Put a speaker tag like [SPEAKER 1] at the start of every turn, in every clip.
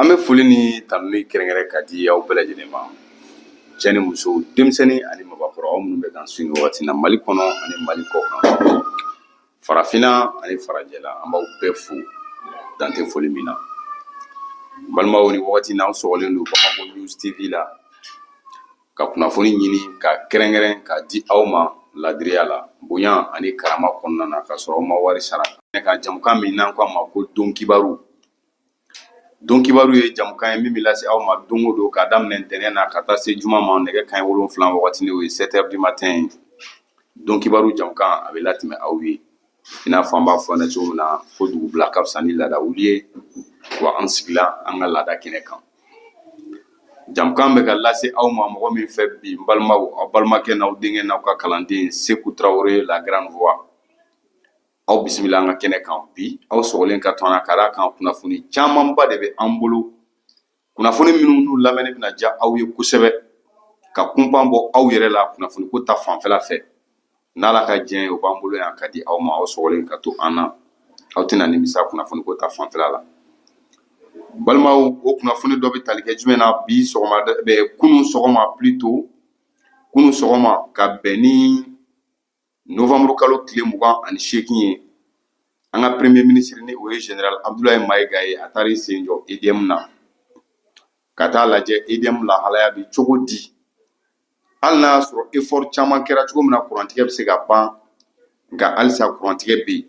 [SPEAKER 1] An bɛ foli ni tanuni kɛrɛnkɛrɛn ka di aw bɛɛ lajɛlen ma. Cɛ ni muso, denmisɛnnin ani mabɔkɔrɔ, aw minnu bɛ k'an su ni wagati na Mali kɔnɔ ani Mali kɔ kan. Farafinna ani farajɛla, an b'aw bɛɛ fo dan tɛ foli min na. Balimaw, ni wagati na aw sɔgɔlen don Bamako News TV la ka kunnafoni ɲini ka kɛrɛnkɛrɛn ka di aw ma ladiriya la, bonya ani karama kɔnɔna na ka sɔrɔ aw ma wari sara. Ka jamukan min n'an ko a ma ko Don Kibaru. Don Kibaru ye jamukan ye min bɛ lase aw ma don o don ka daminɛ ntɛnɛn na ka taa se juma ma nɛgɛ kanɲɛ 7 wagati o ye 7h du matin. Don Kibaru jamukan a bɛ latɛmɛ aw ye. I n'a fɔ an b'a fɔ cogo min na ko dugu bila ka fisa ni laadawuli ye wa an sigila an ka laada kɛnɛ kan. Jamukan bɛ ka lase aw ma mɔgɔ min fɛ bi n balimaw, aw balimakɛ n'aw denkɛ n'aw ka kalanden Seku Tarawele la grande voix. Aw bisimila an ka kɛnɛ kan bi aw sɔgɔlen ka to an na ka d'a kan kunnafoni camanba de bɛ an bolo. Kunnafoni minnu n'u lamɛnni bɛna diya aw ye kosɛbɛ ka kunpan bɔ aw yɛrɛ la kunnafoni ko ta fanfɛla fɛ. N'Ala ka diɲɛ ye o b'an bolo yan ka di aw ma aw sɔgɔlen ka to an na. Aw tɛna nimisa kunnafoni ko ta fanfɛla la. Balimaw, o kunnafoni dɔ bɛ tali kɛ jumɛn na bi kunun sɔgɔma plutôt kunun sɔgɔma ka bɛn ni novembre kalo tile 28 ye. An ka premier ministre ni o ye général Abdoulaye Mayiga ye a taara sen jɔ EDM na ka taa lajɛ EDM lahalaya bi cogo di. Hali n'a y'a sɔrɔ effort caman kɛra cogo min na kurantigɛ bɛ se ka ban nka halisa kurantigɛ bɛ yen.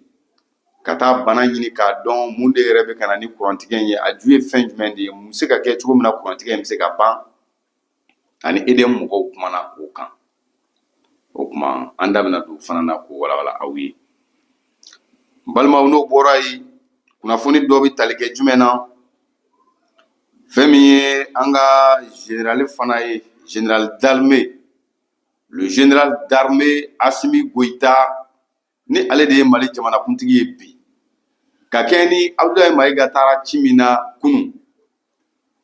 [SPEAKER 1] Ka taa bana ɲini k'a dɔn mun de yɛrɛ bɛ ka na ni kurantigɛ in ye, a ju ye fɛn jumɛn de ye, mun bɛ se ka kɛ cogo min na kurantigɛ in bɛ se ka ban ani EDM mɔgɔw kumana o kan. O kuma an da bɛna don fana na k'o walawala aw ye. Balimaw, n'o bɔra yen kunnafoni dɔ bɛ tali kɛ jumɛn na, fɛn min ye an ka général fana ye, général d'armée, le général d'armée Assimi Goïta, ni ale de ye Mali jamanakuntigi ye bi. Ka kɛ ni Abdoulaye Mayiga taara ci min na kunun,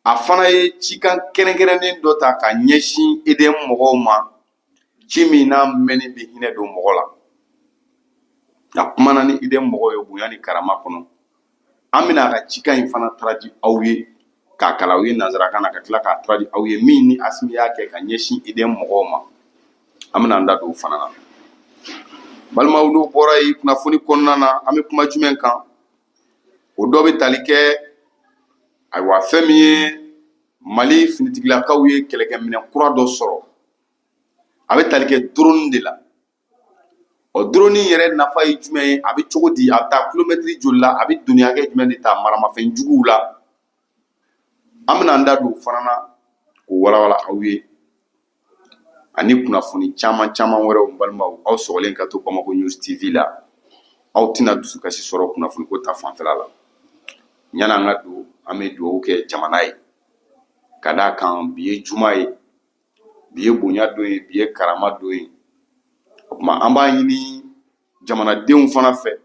[SPEAKER 1] a fana ye cikan kɛrɛnkɛrɛnnen dɔ ta ka ɲɛsin EDM mɔgɔw ma, ci min n'a mɛnni bɛ hinɛ don mɔgɔ la. A kumana ni EDM mɔgɔw ye bonya ni karama kɔnɔ. An bɛna a ka cikan in fana traduit aw ye k'a kalan aw ye nanzarakan na ka tila k'a traduit aw ye min ni Assimi y'a kɛ ka ɲɛsin EDM mɔgɔw ma. An bɛna an da don o fana na. Balimaw, n'o bɔra yen kunnafoni kɔnɔna na an bɛ kuma jumɛn kan? O dɔ bɛ tali kɛ ayiwa fɛn min ye Mali finitigilakaw ye kɛlɛkɛminɛ kura dɔ sɔrɔ. A bɛ tali kɛ drone de la. O drone yɛrɛ nafa ye jumɛn ye? A bɛ cogo di? A bɛ taa kilomɛtiri joli la? A bɛ doni hakɛ jumɛn de ta maramafɛn juguw la? An bɛna an da don o fana na k'o walawala aw ye. Ani kunnafoni caman wɛrɛw balimaw, aw sɔgɔlen ka to Bamako News TV la. Aw tɛna dusukasi sɔrɔ kunnafoni ko ta fanfɛla la. Yanni an ka don, an bɛ dugawu kɛ jamana ye. Ka d'a kan bi ye juma ye, bi ye bonya don ye, bi ye karama don ye. O kuma an b'a ɲini jamanadenw fana fɛ,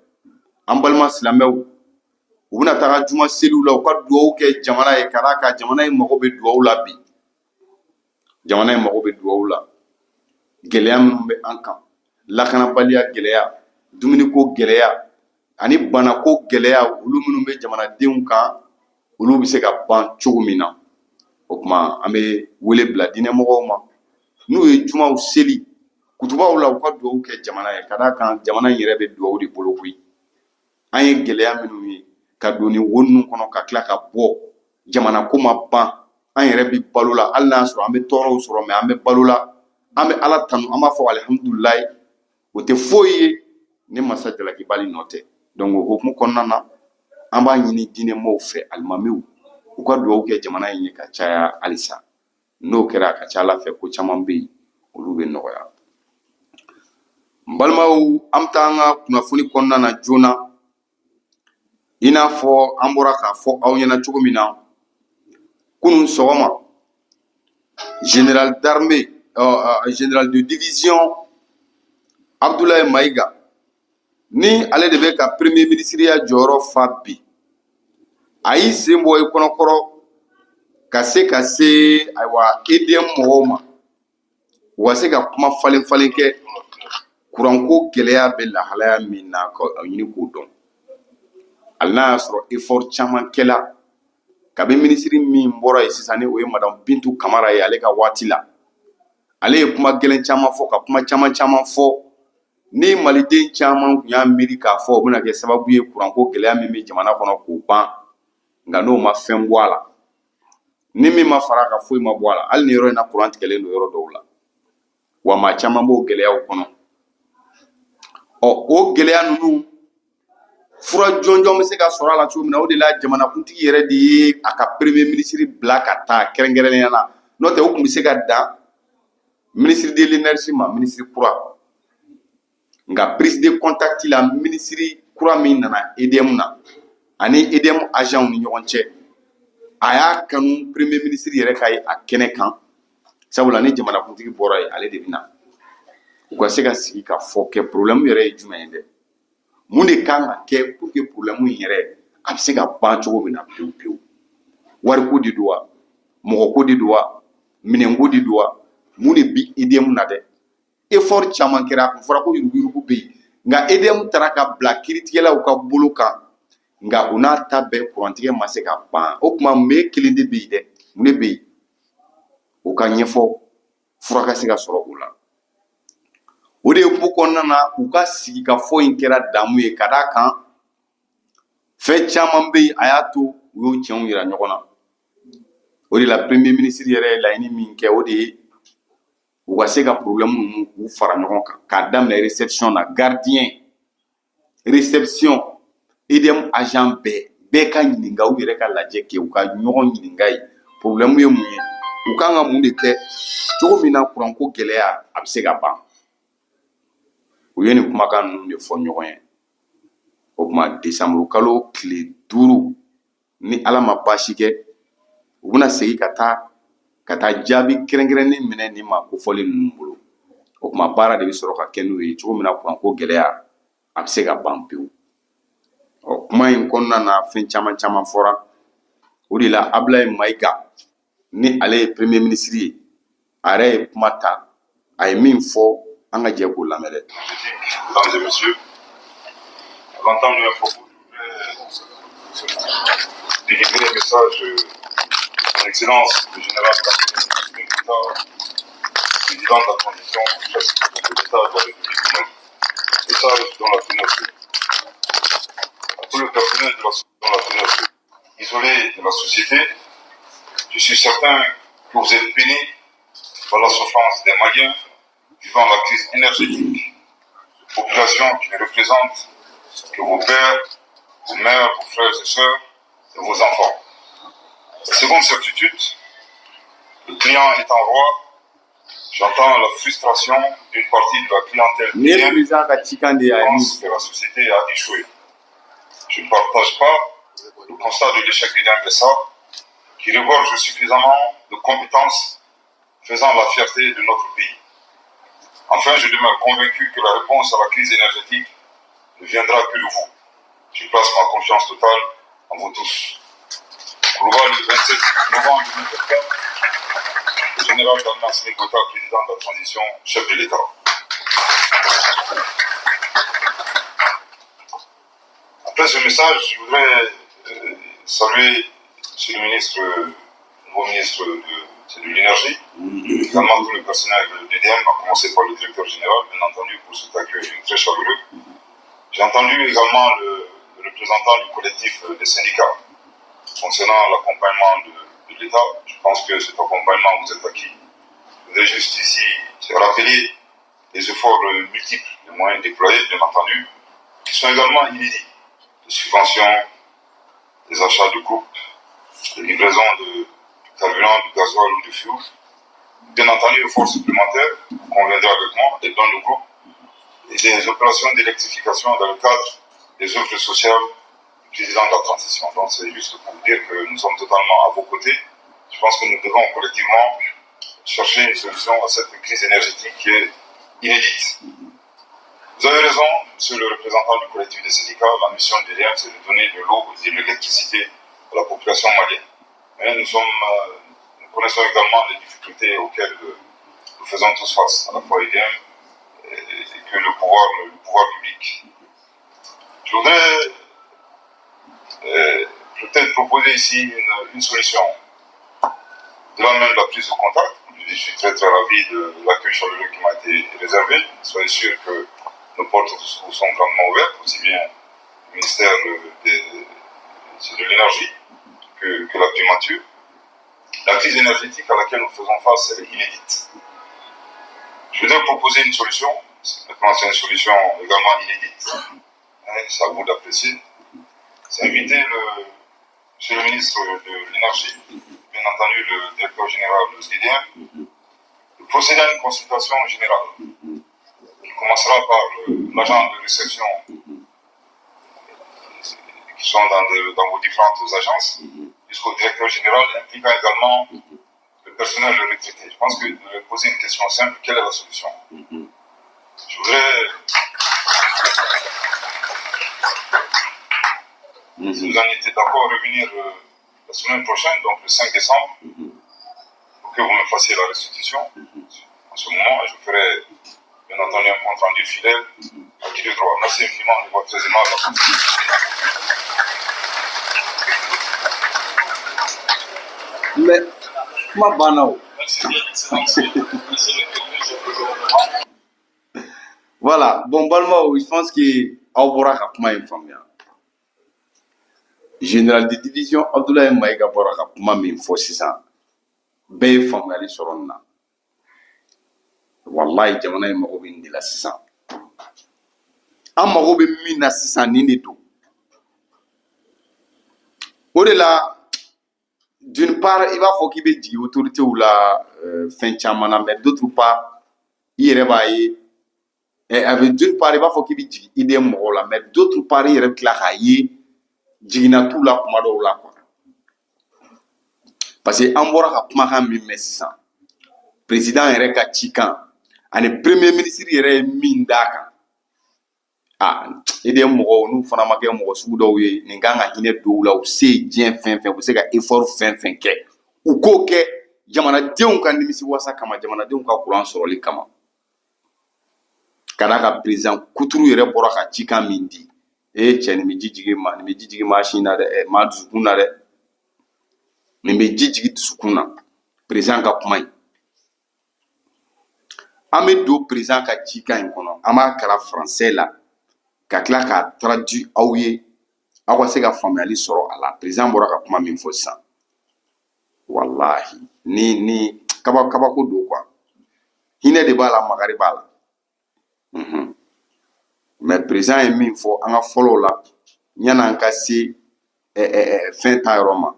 [SPEAKER 1] an balima silamɛw, u bɛna taga juma seliw la, u ka dugawu kɛ jamana ye. Ka d'a kan jamana in mago bɛ dugawu la bi. Jamana in mago bɛ dugawu la. Gɛlɛya minnu bɛ an kan, lakanabaliya gɛlɛya, dumuniko gɛlɛya ani banako gɛlɛya, olu minnu bɛ jamanadenw kan, olu bɛ se ka ban cogo min na. O kuma an bɛ wele bila diinɛmɔgɔw ma, n'u ye jumaw seli kutubaw la, u ka dugawu kɛ jamana ye. Ka d'a kan jamana in yɛrɛ bɛ dugawu de bolo koyi. An ye gɛlɛya minnu ye ka don ni wo ninnu kɔnɔ ka tila ka bɔ, jamana ko ma ban, an yɛrɛ bɛ balo la. Hali n'a y'a sɔrɔ an bɛ tɔɔrɔw sɔrɔ mais an bɛ balo la. An bɛ Ala tanu, an b'a fɔ alihamudulilayi. O tɛ foyi ye ni masa jalaki bali nɔ tɛ. Donc o hukumu kɔnɔna na an b'a ɲini diinɛmɔgɔw fɛ, alimamiw, u ka dugawu kɛ jamana in ye ka caya halisa. N'o kɛra a ka ca Ala fɛ ko caman bɛ yen, olu bɛ nɔgɔya. N balimaw, an bɛ taa an ka kunnafoni kɔnɔna na joona. I n'a fɔ an bɔra k'a fɔ aw ɲɛna cogo min na, kunun sɔgɔma, général d'armée, général de division Abdoulaye Mayiga, ni ale de bɛ ka premier ministriya jɔyɔrɔ fa bi. A y'i sen bɔ i kɔnɔkɔrɔ ka se ayiwa EDM mɔgɔw ma. U ka se ka kuma falen kɛ kuranko gɛlɛya bɛ lahalaya min na ka ɲini k'o dɔn. Hali n'a y'a sɔrɔ effort caman kɛla kabi ministre min bɔra ye sisan ni o ye madame Bintu Kamara ye ale ka waati la ale ye kuma gɛlɛn caman fɔ ka kuma caman fɔ ni maliden caman kun y'a miiri k'a fɔ o bɛna kɛ sababu ye kuranko gɛlɛya min bɛ jamana kɔnɔ k'o ban nka n'o ma fɛn bɔ a la ni min ma fara ka foyi ma bɔ a la hali ni yɔrɔ in na kuran tigɛlen don yɔrɔ dɔw la wa maa caman b'o gɛlɛyaw kɔnɔ o gɛlɛya ninnu fura jɔnjɔn bɛ se ka sɔrɔ a la cogo min na o de la jamanakuntigi yɛrɛ de ye a ka premier ministre bila ka taa kɛrɛnkɛrɛnnenya la n'o tɛ o tun bɛ se ka dan ministre de l'énergie ma ministre kura nka prise de contact la ministre kura min nana EDM na ani EDM agent ni ɲɔgɔn cɛ a y'a kanu premier ministre yɛrɛ ka ye a kɛnɛ kan sabula ni jamanakuntigi bɔra ye ale de bɛ na u ka se ka sigi ka fɔ kɛ problème yɛrɛ ye jumɛn ye dɛ mun de kan ka kɛ pour que problème yɛrɛ a bɛ se ka ban cogo min na pewu pewu wariko de don wa mɔgɔko de don wa minɛnko de don wa mun de bi EDM na dɛ effort caman kɛra a kun fɔra ko yuruguyurugu bɛ yen nka EDM taara ka bila kiiritigɛlaw ka bolo kan nka u n'a ta bɛɛ kurantigɛ ma se ka ban o tuma mɛ kelen de bɛ yen dɛ mun de bɛ yen o ka ɲɛfɔ fura ka se ka sɔrɔ o la o de ye ko kɔnɔna na u ka sigi ka fɔ in kɛra damu ye ka d'a kan fɛn caman bɛ yen a y'a to u y'o tiɲɛw yira ɲɔgɔn na o de la premier ministre yɛrɛ ye laɲini min kɛ o de ye u ka se ka problème ninnu k'u fara ɲɔgɔn kan k'a daminɛ réception na gardien réception EDM agent bɛɛ ka ɲininka u yɛrɛ ka lajɛ kɛ u ka ɲɔgɔn ɲininka ye problème ye mun ye u kan ka mun de kɛ cogo min na kuranko gɛlɛya a bɛ se ka ban u ye nin kumakan ninnu de fɔ ɲɔgɔn ye o tuma décembre kalo tile 5 ni ala ma baasi kɛ u bɛna segin ka taa jaabi kɛrɛnkɛrɛnnen minɛ nin ma ko fɔli ninnu bolo o tuma baara de bɛ sɔrɔ ka kɛ n'o ye cogo min na kuranko gɛlɛya a bɛ se ka ban pewu kuma in kɔnɔna na fɛn caman fɔra o de la Ablaye Mayiga ni ale ye premier ministre ye a yɛrɛ ye kuma ta a ye min fɔ an ka jɛ k'o lamɛn dɛ.
[SPEAKER 2] Mesdames et messieurs, avant d'entendre mes propos, je voudrais délivrer un message de son Excellence le général Kassim Gouta, président de la transition chef de l'État de la République du Mali. Message dont la finance, à tout le personnel dont la finance isolé de la société, je suis certain que vous êtes bénis par la souffrance des Maliens vivant la crise énergétique, population qui ne représente que vos pères, vos mères, vos frères et sœurs et vos enfants. La seconde certitude, le client étant roi, j'entends la frustration d'une partie de la clientèle qui pense que la société a échoué. Je ne partage pas le constat de l'échec du DMSA qui regorge suffisamment de compétences faisant la fierté de notre pays. Enfin, je demeure convaincu que la réponse à la crise énergétique ne viendra que de vous. Je place ma confiance totale en vous tous. Kourouba, le 27 novembre 2024, le général Dalmas Mekota, président de la transition, chef de l'État. Après ce message, je voudrais saluer M. le ministre, nouveau ministre de l'énergie, également tout le personnel de l'EDM, à commencer par le directeur général, bien entendu, pour cet accueil très chaleureux. J'ai entendu également le représentant du collectif des syndicats concernant l'accompagnement de l'État. Je pense que cet accompagnement vous est acquis. Je voudrais juste ici rappeler les efforts multiples, les moyens déployés, bien entendu, qui sont également inédits. Des subventions, des achats de groupes, des livraisons de carburant, de gasoil ou de fioul. Bien entendu, efforts supplémentaires, conviendra avec moi, des dons de groupe et des opérations d'électrification dans le cadre des œuvres sociales du président de la transition. Donc c'est juste pour vous dire que nous sommes totalement à vos côtés. Je pense que nous devons collectivement chercher une solution à cette crise énergétique qui est inédite. Vous avez raison, monsieur le représentant du collectif des syndicats, la mission de l'EDM, c'est de donner de l'eau et de l'électricité à la population malienne. Mais nous connaissons également les difficultés auxquelles nous faisons tous face, à la fois EDM et que le pouvoir public. Je voudrais je vais peut-être proposer ici une solution. De là même la prise de contact. Je suis très très ravi de l'accueil chaleureux qui m'a été réservé. Soyez sûr que nos portes sont grandement ouvertes, aussi bien le ministère de l'énergie que la primature. La crise énergétique à laquelle nous faisons face, elle est inédite. Je voudrais proposer une solution. C'est une solution également inédite. C'est à vous d'apprécier. C'est inviter monsieur le ministre de l'énergie, bien entendu le directeur général de l'EDM, de procéder à une consultation générale qui commencera par l'agent de réception qui sont dans vos différentes agences, jusqu'au directeur général, impliquant également le personnel retraité. Je pense que de leur poser une question simple, quelle est la solution? Je voudrais, si vous en étiez d'accord, revenir la semaine prochaine, donc le 5 décembre, pour que vous me fassiez la restitution. En ce moment, je ferai bien entendu un compte rendu fidèle à qui de droit. Merci infiniment de votre très aimable.
[SPEAKER 1] Mais, ma banao.
[SPEAKER 2] Merci bien, excellence.
[SPEAKER 1] Voilà, bon, Balmao, je pense que Aubora a kuma informé. Général de division Abdoulaye Maïga Bora a kuma min fo sisan. Bɛɛ ye faamuyali sɔrɔ nin na. Wallahi jamana in mago bɛ nin de la sisan. An mago bɛ min na sisan nin de don. O de la, d'une part, i b'a fɔ k'i bɛ jigin autorités la fɛn caman na, mais d'autre part, i yɛrɛ b'a ye. Avec d'une part, il va falloir qu'il y ait des mots là, mais d'autre part, il y a des jigina tout la kuma dɔw la quoi. Parce que an bɔra ka kumakan min mɛn sisan, président yɛrɛ ka cikan ani premier ministre yɛrɛ ye min d'a kan. Et des mɔgɔw n'u fana ma kɛ mɔgɔ sugu dɔw ye, nin kan ka hinɛ dɔw la, u se diɲɛ fɛn fɛn, u bɛ se ka effort fɛn fɛn kɛ. U k'o kɛ jamanadenw ka nimisiwasa kama, jamanadenw ka courant sɔrɔli kama. Kana ka président kuturu yɛrɛ bɔra ka cikan min di, cɛ nin bɛ ji jigin ma, nin bɛ ji jigin mansin na dɛ, maa dusukun na dɛ, nin bɛ ji jigin dusukun na, président ka kuma in. An bɛ don président ka cikan in kɔnɔ, an b'a kalan français la, ka tila k'a traduit aw ye, aw ka se ka faamuyali sɔrɔ a la. Président bɔra ka kuma min fɔ sisan, wallahi, ni kabako don quoi, hinɛ de b'a la, makari b'a la. Mais président ye min fɔ an ka fɔlɔw la, yan'an ka se fɛn ta yɔrɔ ma,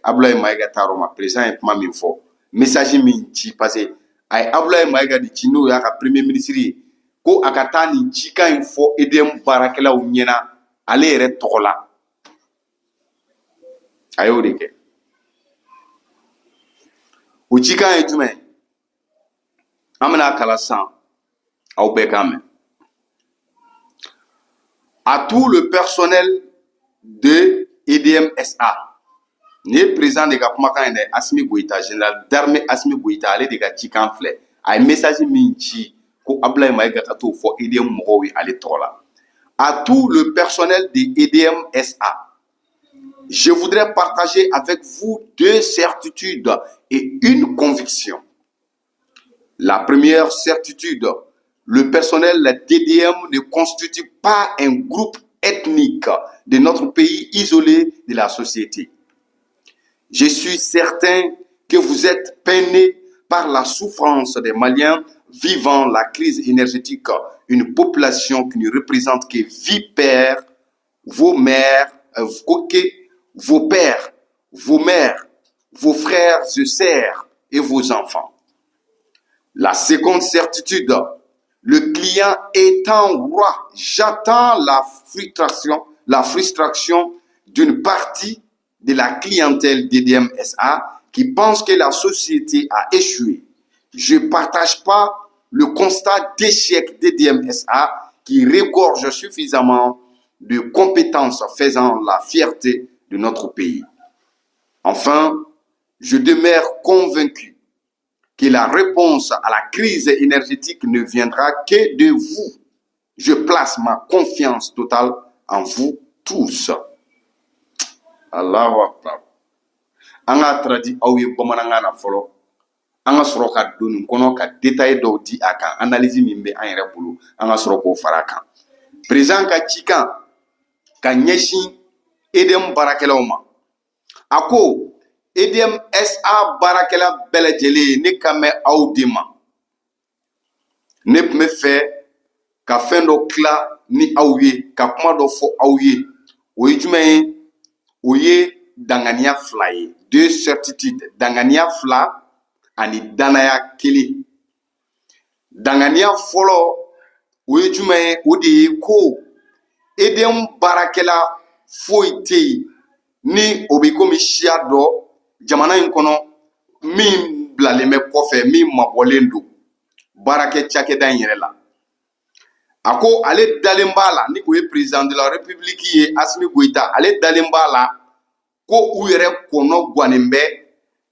[SPEAKER 1] Abdoulaye Maïga ta yɔrɔ ma, président ye kuma min fɔ, message min ci, parce que a ye Abdoulaye Maïga de ci n'o y'a ka premier ministre ye, ko a ka taa nin cikan in fɔ EDM baarakɛlaw ɲɛna ale yɛrɛ tɔgɔ la. A y'o de kɛ. O cikan ye jumɛn ye? An bɛna kalan sisan, aw bɛɛ k'a mɛn. À tout le personnel de EDM SA, le président de la Kumakan est Assimi Goïta, général d'armée Assimi Goïta, allé de la Chikan Flé, a un message minchi ko Abdoulaye Maïga Kato for EDM Morowi à l'étoile. À tout le personnel de EDM SA, je voudrais partager avec vous deux certitudes et une conviction. La première certitude, le personnel d'EDM ne constitue pas un groupe ethnique de notre pays isolé de la société. Je suis certain que vous êtes peinés par la souffrance des Maliens vivant la crise énergétique, une population qui ne représente que vos mères, vos pères, vos mères, vos frères et sœurs et vos enfants. La seconde certitude, le client étant roi, j'attends la frustration d'une partie de la clientèle d'EDM SA qui pense que la société a échoué. Je ne partage pas le constat d'échec d'EDM SA qui regorge suffisamment de compétences faisant la fierté de notre pays. Enfin, je demeure convaincu que la réponse à la crise énergétique ne viendra que de vous. Je place ma confiance totale en vous tous. Allahu akbar. An ka traduit aw ye bamanankan na fɔlɔ. An ka sɔrɔ ka don nin kɔnɔ ka détail dɔw di a kan, analyse min bɛ an yɛrɛ bolo, an ka sɔrɔ k'o fara a kan. Président ka cikan ka ɲɛsin EDM baarakɛlaw ma. A ko EDM SA baarakɛla bɛɛ lajɛlen ne ka mɛn aw de ma. Ne tun bɛ fɛ ka fɛn dɔ tila ni aw ye, ka kuma dɔ fɔ aw ye. O ye jumɛn ye? O ye danganiya fila ye. Deux certitudes. Danganiya fila ani danaya kelen. Danganiya fɔlɔ o ye jumɛn ye? O de ye ko EDM baarakɛla foyi tɛ yen ni o bɛ komi siya dɔ jamana in kɔnɔ min bilalen bɛ kɔfɛ, min mabɔlen don baarakɛ cakɛda in yɛrɛ la. A ko ale dalen b'a la, ni o ye président de la république ye Asimi Goïta, ale dalen b'a la ko u yɛrɛ kɔnɔ gannen bɛ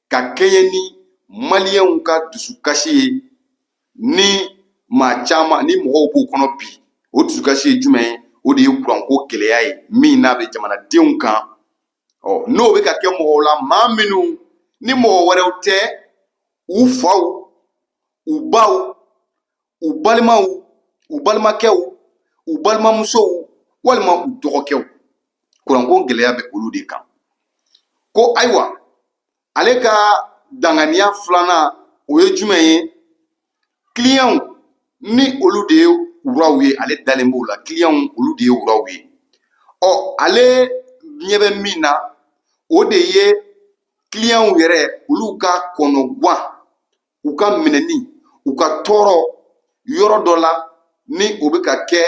[SPEAKER 1] ka kɛɲɛ ni maliyɛnw ka dusukasi ye ni maa caman, ni mɔgɔw b'u kɔnɔ bi. O dusukasi ye jumɛn ye? O de ye kuranko gɛlɛya ye min n'a bɛ jamanadenw kan. N'o bɛ ka kɛ mɔgɔw la, maa minnu ni mɔgɔ wɛrɛw tɛ, u faw, u baw, u balimaw, u balimakɛw, u balimamusow, walima u dɔgɔkɛw. Kuranko gɛlɛya bɛ olu de kan. Ko ayiwa, ale ka danganiya filanan o ye jumɛn ye? Clients ni olu de ye wuraw ye, ale dalen b'o la. Clients olu de ye wuraw ye. Ale ɲɛ bɛ min na, o de ye clients yɛrɛ olu ka kɔnɔguwan, u ka minɛni, u ka tɔɔrɔ yɔrɔ dɔ la ni o bɛ ka kɛ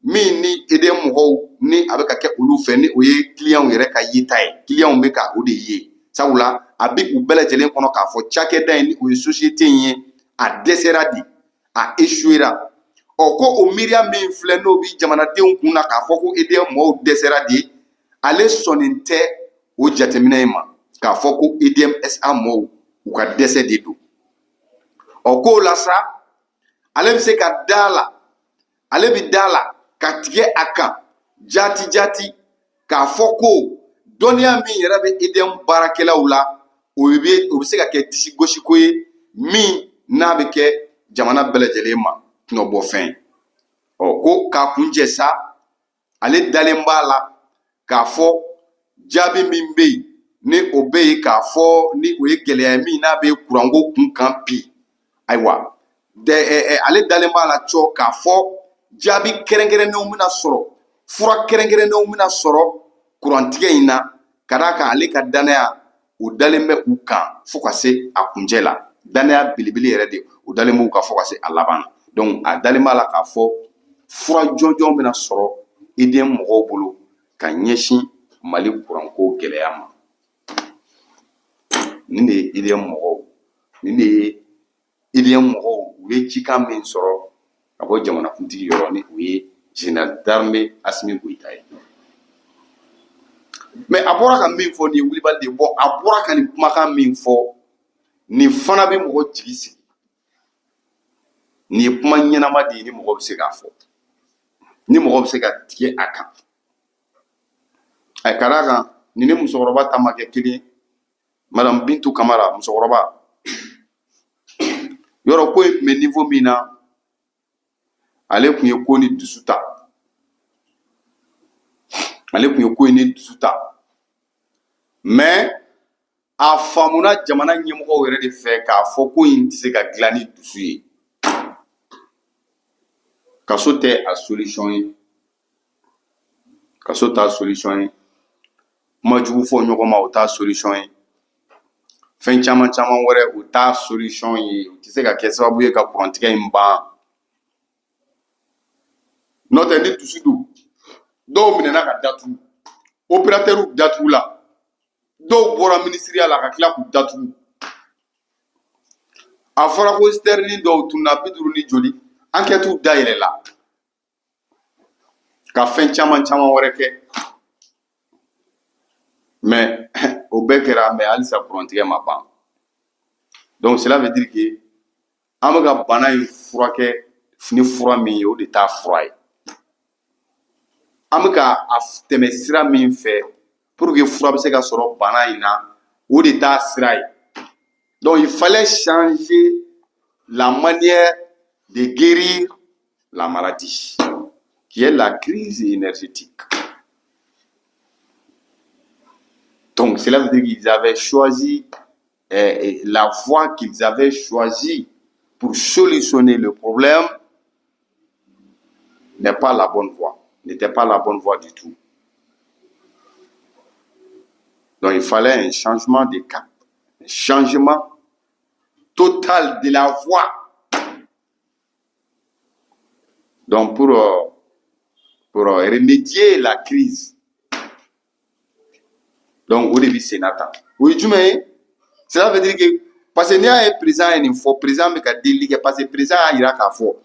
[SPEAKER 1] min ni EDM mɔgɔw ni a bɛ ka kɛ olu fɛ, ni o ye clients yɛrɛ ka yeta ye. Clients bɛ ka o de ye. Sabula a bɛ u bɛɛ lajɛlen kɔnɔ k'a fɔ cakɛda in ni o ye société in ye, a dɛsɛra de, a échouera. Ko o miiriya min filɛ n'o bi jamanadenw kun na k'a fɔ ko EDM mɔgɔw dɛsɛra de, ale sɔnnen tɛ o jateminɛ in ma k'a fɔ ko EDM SA mɔgɔw u ka dɛsɛ de don. K'o la sa, ale bɛ se ka da la, ale bɛ da la ka tigɛ a kan jati jati k'a fɔ ko dɔnniya min yɛrɛ bɛ EDM baarakɛlaw la, o bɛ se ka kɛ disi gosiko ye min n'a bɛ kɛ jamana bɛɛ lajɛlen ma tɔnɔbɔfɛn. Ko k'a kun jɛ sa, ale dalen b'a la k'a fɔ jaabi min bɛ yen ni o bɛ yen k'a fɔ ni o ye gɛlɛya min n'a bɛ kuranko kun kan bi. Ayiwa, ale dalen b'a la cɔ k'a fɔ jaabi kɛrɛnkɛrɛnnenw bɛna sɔrɔ, fura kɛrɛnkɛrɛnnenw bɛna sɔrɔ kurantigɛ in na, ka d'a kan ale ka danaya o dalen bɛ u kan fo ka se a kuncɛ la. Danaya belebele yɛrɛ de o dalen b'u kan fo ka se a laban na. Donc a dalen b'a la k'a fɔ fura jɔnjɔn bɛna sɔrɔ EDM mɔgɔw bolo ka ɲɛsin Mali kuranko gɛlɛya ma. Nin de ye EDM mɔgɔw, nin de ye EDM mɔgɔw u ye cikan min sɔrɔ ka bɔ jamanakuntigi yɔrɔ ni o ye général d'armée Asimi Goïta ye. Mais a bɔra ka min fɔ nin ye Wilibali de ye. Bon, a bɔra ka nin kumakan min fɔ, nin fana bɛ mɔgɔ jigi sigi. Nin ye kuma ɲɛnama de ye ni mɔgɔ bɛ se k'a fɔ, ni mɔgɔ bɛ se ka tigɛ a kan. Ka d'a kan nin ni musokɔrɔba ta ma kɛ kelen ye. Madame Bintu Kamara, musokɔrɔba, yɔrɔ ko in tun bɛ niveau min na, ale tun ye ko ni dusu ta. Ale tun ye ko in ni dusu ta. Mais a faamuna jamana ɲɛmɔgɔw yɛrɛ de fɛ k'a fɔ ko in tɛ se ka dilan ni dusu ye. Kaso tɛ a solution ye. Kaso t'a solution ye. Kuma jugu fɔ ɲɔgɔn ma o t'a solution ye. Fɛn caman caman wɛrɛ o t'a solution ye. O tɛ se ka kɛ sababu ye ka kurantigɛ in ban. N'o tɛ ni dusu don, dɔw minɛna ka datugu, opérateur datugu la, dɔw bɔra ministériya la ka tila k'u datugu. A fɔra ko sterling dɔw tunna 50 ni joli, enquête dayɛlɛ la ka fɛn caman caman wɛrɛ kɛ. Mais o bɛɛ kɛra, mais halisa kurantigɛ ma ban. Donc cela veut dire que an bɛ ka bana in furakɛ ni fura min ye o de t'a fura ye. An bɛ ka a tɛmɛ sira min fɛ pour que fura bɛ se ka sɔrɔ bana in na o de t'a sira ye. Donc il fallait changer la manière de guérir la maladie, qui est la crise énergétique. Donc cela veut dire qu'ils avaient choisi la voie qu'ils avaient choisie pour solutionner le problème n'est pas la bonne voie, n'était pas la bonne voie du tout. Donc il fallait un changement de cap, un changement total de la voie. Donc pour remédier la crise. Donc au début c'est Nathan. Oui, tu m'as. Cela veut dire que parce que n'y a un président il faut président mais qu'à délier parce que président a ira qu'à fort.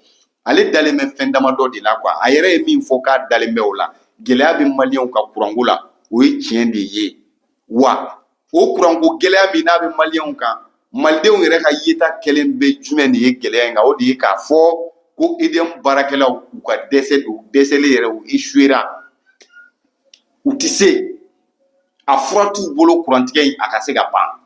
[SPEAKER 1] Aller dans les mêmes fondamentaux de là quoi. Ailleurs il faut qu'à dans les mêmes là. Gélé bi malien ou kakurango là. Oui tient de yé. Wa. Au kurango gélé bi na bi malien ou ka. Malde on ira ka yeta kelen be jumɛn de ye gélé nga o de ye k'a fɔ ko idem barakɛlaw u ka dɛsɛli yɛrɛ u échouera. U ti se. A fura t'u bolo kurantigɛ in a ka se ka ban.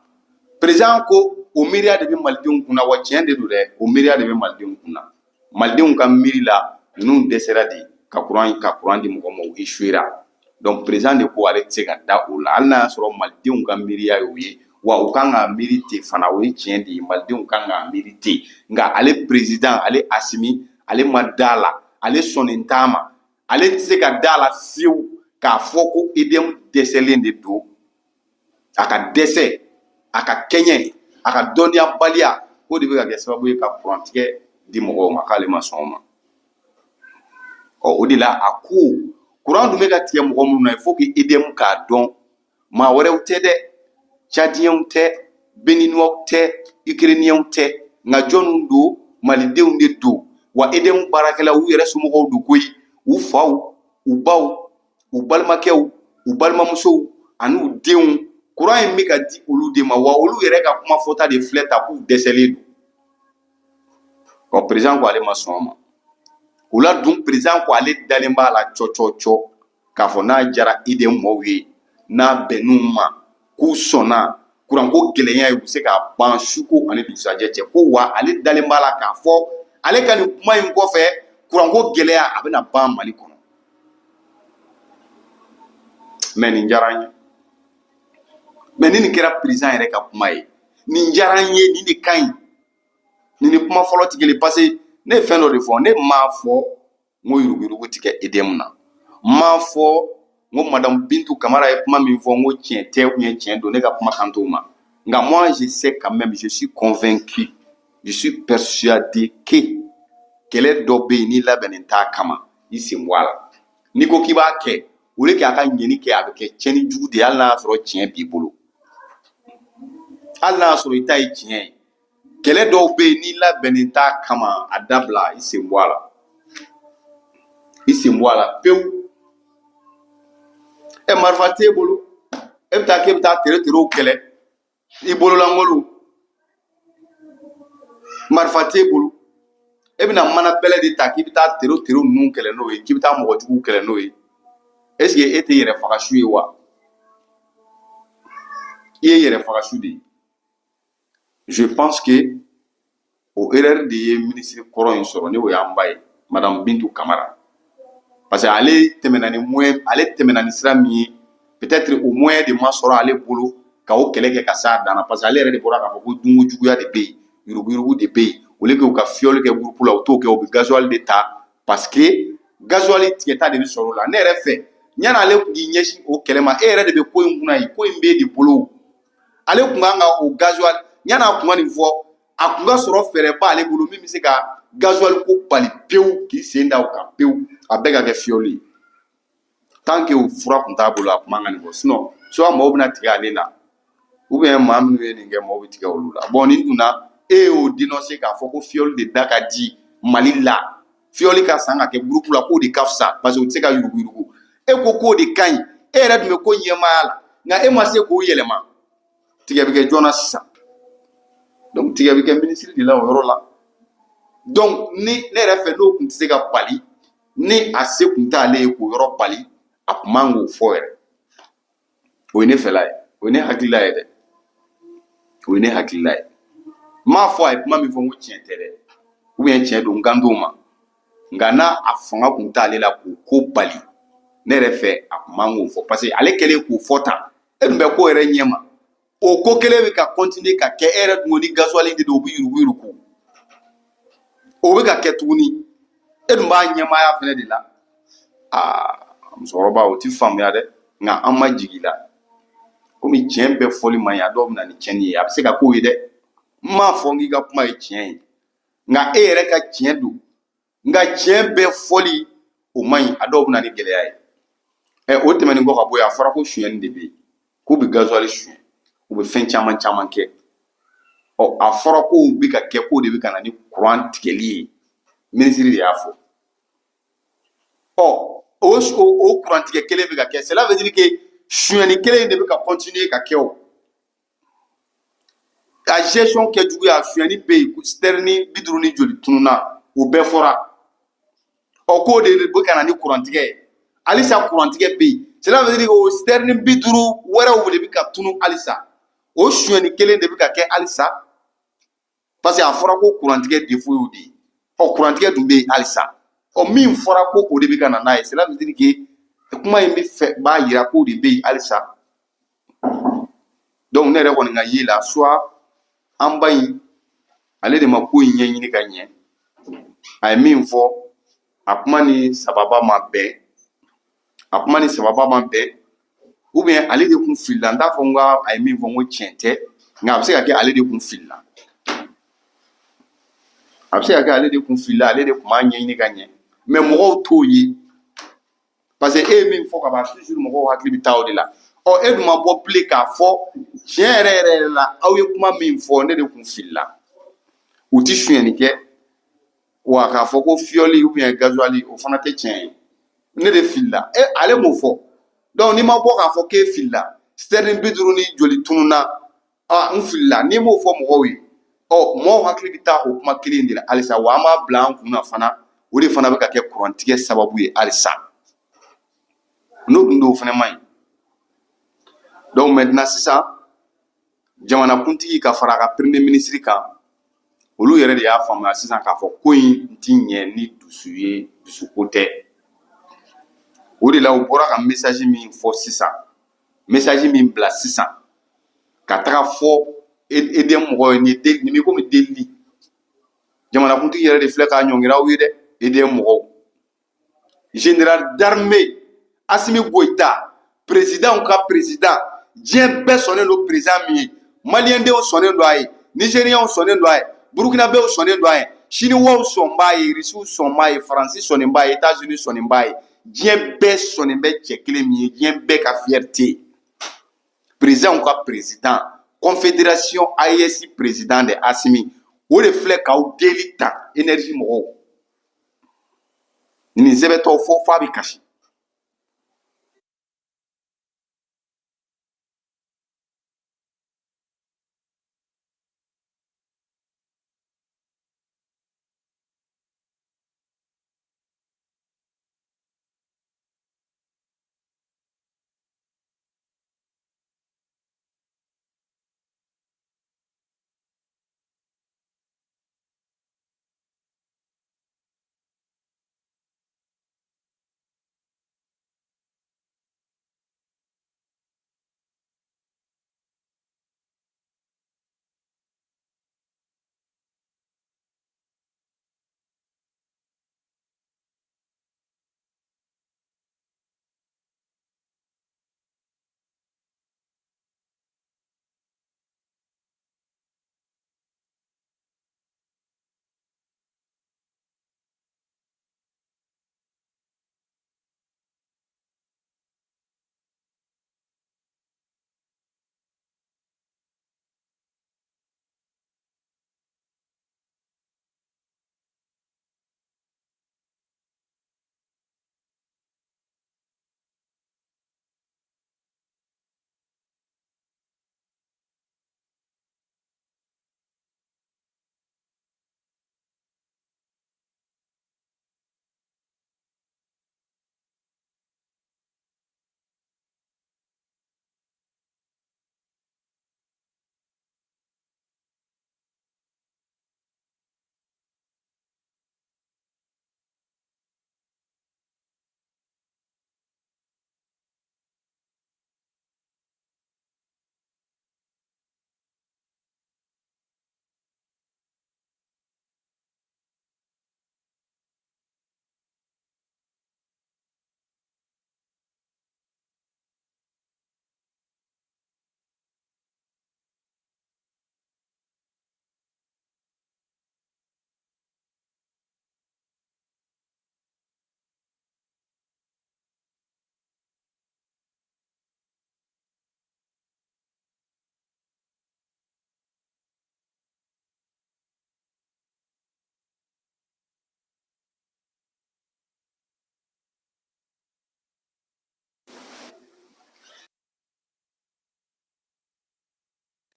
[SPEAKER 1] Président ko o miiriya de bɛ malidenw kunna wa tiɲɛ de don dɛ o miiriya de bɛ malidenw kunna malidenw ka miiri la ninnu dɛsɛra de ka kuran di mɔgɔ ma o échouera. Donc président de ko ale tɛ se ka da o la hali n'a y'a sɔrɔ malidenw ka miiriya y'o ye wa u kan ka miiri ten fana o ye tiɲɛ de ye malidenw kan ka miiri ten nka ale président ale Asimi ale ma da la ale sɔnnen t'a ma ale tɛ se ka da la fiyewu k'a fɔ ko EDM dɛsɛlen de don a ka dɛsɛ a ka kɛɲɛ a ka dɔnniya baliya o de bɛ ka kɛ sababu ye ka kurantigɛ di mɔgɔw ma k'ale ma sɔn o ma. O de la a ko kuran dun bɛ ka tigɛ mɔgɔ minnu na il faut que EDM k'a dɔn maa wɛrɛw tɛ dɛ Tchadiens tɛ Béninois tɛ Ukrainiens tɛ nka jɔnw don malidenw de don wa EDM baarakɛlaw u yɛrɛ somɔgɔw don koyi u faw u baw u balimakɛw u balimamusow ani u denw. Kuran in bɛ ka di olu de ma wa olu yɛrɛ ka kuma fɔta de filɛ ta k'u dɛsɛlen don. Président ko ale ma sɔn o ma. O la dun président ko ale dalen b'a la cɔcɔcɔ k'a fɔ n'a jara EDM mɔɔw ye n'a bɛnn'u ma k'u sɔnna kuranko gɛlɛya ye u bɛ se k'a ban suko ani dugusajɛ cɛ ko wa ale dalen b'a la k'a fɔ ale ka nin kuma in kɔfɛ kuranko gɛlɛya a bɛna ban Mali kɔnɔ. Mais nin diyara n ye. Mais ni nin kɛra président yɛrɛ ka kuma ye nin diyara n ye nin de ka ɲi nin ni kuma fɔlɔ tɛ kelen parce que ne ye fɛn dɔ de fɔ ne m'a fɔ n ko yuruguyurugu tɛ kɛ EDM na n m'a fɔ n ko madame Bintou Camara ye kuma min fɔ n ko tiɲɛ tɛ ou bien tiɲɛ don ne ka kuma kan t'o ma nka moi je sais quand même je suis convaincu je suis persuadé que kɛlɛ dɔ bɛ yen n'i labɛnnen t'a kama i sen bɔ a la n'i ko k'i b'a kɛ o de k'a ka ɲɛni kɛ a bɛ kɛ tiɲɛni jugu de ye hali n'a y'a sɔrɔ tiɲɛ b'i bolo. Hali n'a y'a sɔrɔ i ta ye tiɲɛ ye kɛlɛ dɔw bɛ yen n'i labɛnnen t'a kama a dabila i sen bɔ a la pewu marifa t'e bolo e bɛ taa k'e bɛ taa tere-terew kɛlɛ i bololankolo marifa t'e bolo e bɛna mana bɛlɛ de ta k'i bɛ taa tere-terew ninnu kɛlɛ n'o ye k'i bɛ taa mɔgɔjuguw kɛlɛ n'o ye est-ce que e tɛ yɛrɛ faga su ye wa i ye yɛrɛ faga su de ye. Je pense que o erreur de ye ministre kɔrɔ in sɔrɔ ne o y'an ba ye madame Bintou Camara parce que ale tɛmɛna ni sira min ye peut-être au moyen de ma sɔrɔ ale bolo ka o kɛlɛ kɛ ka s'a dan na parce que ale yɛrɛ de bɔra k'a fɔ ko dunko juguya de bɛ yen yuruguyurugu de bɛ yen au lieu que u ka fiyɔli kɛ groupe la u t'o kɛ u bɛ gasoil de ta parce que gasoil tigɛta de bɛ sɔrɔ o la ne yɛrɛ fɛ yan'ale tun k'i ɲɛsin o kɛlɛ ma e yɛrɛ de bɛ ko in kunna ye ko in b'e de bolo ale tun kan ka o gasoil yan'a kun ka nin fɔ a kun ka sɔrɔ fɛɛrɛ b'ale bolo min bɛ se ka gasoil ko bali pewu k'i sen da o kan pewu a bɛɛ ka kɛ fiyɔli ye tant que o fura tun t'a bolo a kun man ka nin fɔ sinon soit maaw bɛna tigɛ ale la ou bien maa minnu ye nin kɛ maaw bɛ tigɛ olu la bon nin dunna e y'o dénoncer k'a fɔ ko fiyɔli de da ka di Mali la fiyɔli ka san ka kɛ groupe la k'o de ka fisa parce que o tɛ se ka yuruguyurugu e ko k'o de ka ɲi e yɛrɛ tun bɛ ko ɲɛmaaya la nka e ma se k'o yɛlɛma tigɛ bɛ kɛ joona sisan donc tigɛ bɛ kɛ ministre de la o yɔrɔ la donc ni ne yɛrɛ fɛ n'o tun tɛ se ka bali ni a se tun t'ale ye k'o yɔrɔ bali a tun man k'o fɔ yɛrɛ o ye ne fɛla ye o ye ne hakilila ye dɛ o ye ne hakilila ye m'a fɔ a ye kuma min fɔ n ko tiɲɛ tɛ dɛ ou bien tiɲɛ don n kan t'o ma nka n'a a fanga kun t'ale la k'o ko bali ne yɛrɛ fɛ a kun man k'o fɔ parce que ale kɛlen k'o fɔ tan e dun bɛ ko yɛrɛ ɲɛ ma o ko kelen bɛ ka continuer ka kɛ e yɛrɛ dun ni gasoil de don o bɛ yurugu o bɛ ka kɛ tuguni e dun b'a ɲɛmaaya fɛnɛ de la musokɔrɔba o ti faamuya dɛ nka an ma jigin la komi tiɲɛ bɛɛ fɔli man ɲi a dɔw bɛ na ni tiɲɛni ye a bɛ se ka k'o ye dɛ n m'a fɔ n k'i ka kuma ye tiɲɛ ye nka e yɛrɛ ka tiɲɛ don nka tiɲɛ bɛɛ fɔli o man ɲi a dɔw bɛ na ni gɛlɛya ye o tɛmɛnen kɔ ka bɔ yen a fɔra ko sonyɛni de bɛ yen k'u bɛ gasoil suɲɛ u bɛ fɛn caman caman kɛ a fɔra k'o bɛ ka kɛ k'o de bɛ ka na ni courant tigɛli ye minisiri de y'a fɔ o courant tigɛ kelen bɛ ka kɛ cela veut dire que sonyɛni kelen de bɛ ka continuer ka kɛ o ka gestion kɛ juguya sonyɛni bɛ yen citerne 50 ni joli tununna o bɛɛ fɔra k'o de bɛ ka na ni courant tigɛ ye halisa courant tigɛ bɛ yen cela veut dire que o citerne 50 wɛrɛw de bɛ ka tunun halisa o sonyɛni kelen de bɛ ka kɛ halisa parce que a fɔra ko courant tigɛ défaut y'o de ye courant tigɛ dun bɛ yen halisa min fɔra ko o de bɛ ka na n'a ye cela veut dire que kuma in b'a yira k'o de bɛ yen halisa donc ne yɛrɛ kɔni ka ye la soit an ba in ale de ma ko in ɲɛɲini ka ɲɛ a ye min fɔ a kuma ni sababa ma bɛn ou bien ale de kun filila n t'a fɔ n ko a ye min fɔ n ko tiɲɛ tɛ nka a bɛ se ka kɛ ale de kun filila ale de kun b'a ɲɛɲini ka ɲɛ mais mɔgɔw t'o ye parce que e ye min fɔ ka ban toujours mɔgɔw hakili bɛ taa o de la e dun ma bɔ bilen k'a fɔ tiɲɛ yɛrɛ la aw ye kuma min fɔ ne de kun filila u ti sonyɛni kɛ wa k'a fɔ ko fiyɔli ou bien gasoil o fana tɛ tiɲɛ ye ne de filila ale m'o fɔ donc n'i ma bɔ k'a fɔ k'e filila citerne 50 ni joli tununna n filila n'i m'o fɔ mɔgɔw ye mɔgɔw hakili bɛ taa o kuma kelen de la halisa wa an b'a bila an kunna fana o de fana bɛ ka kɛ courant tigɛ sababu ye halisa n'o dun o fana man ɲi donc maintenant sisan jamanakuntigi ka fara a ka premier ministre kan olu yɛrɛ de y'a faamuya sisan k'a fɔ ko in ti ɲɛ ni dusu ye dusuko tɛ o de la u bɔra ka message min fɔ sisan message min bila sisan ka taga fɔ EDM mɔgɔw ye nin bɛ komi delili jamanakuntigi yɛrɛ de filɛ k'a ɲɔngiri aw ye dɛ EDM mɔgɔw général d'armée Assimi Goïta président ka président diɲɛ bɛɛ sɔnnen don président min ye maliyɛndenw sɔnnen don a ye nigériens sɔnnen don a ye burukinabew sɔnnen don a ye chinois sɔn b'a ye russiw sɔn b'a ye faransi sɔnnen b'a ye états-unis sɔnnen b'a ye diɲɛ bɛɛ sɔnnen bɛ cɛ kelen min ye diɲɛ bɛɛ ka fierté président ka président confédération AES président de Assimi o de filɛ k'aw deli tan énergie mɔgɔw nin sɛbɛtɔ fɔ f'a bɛ kasi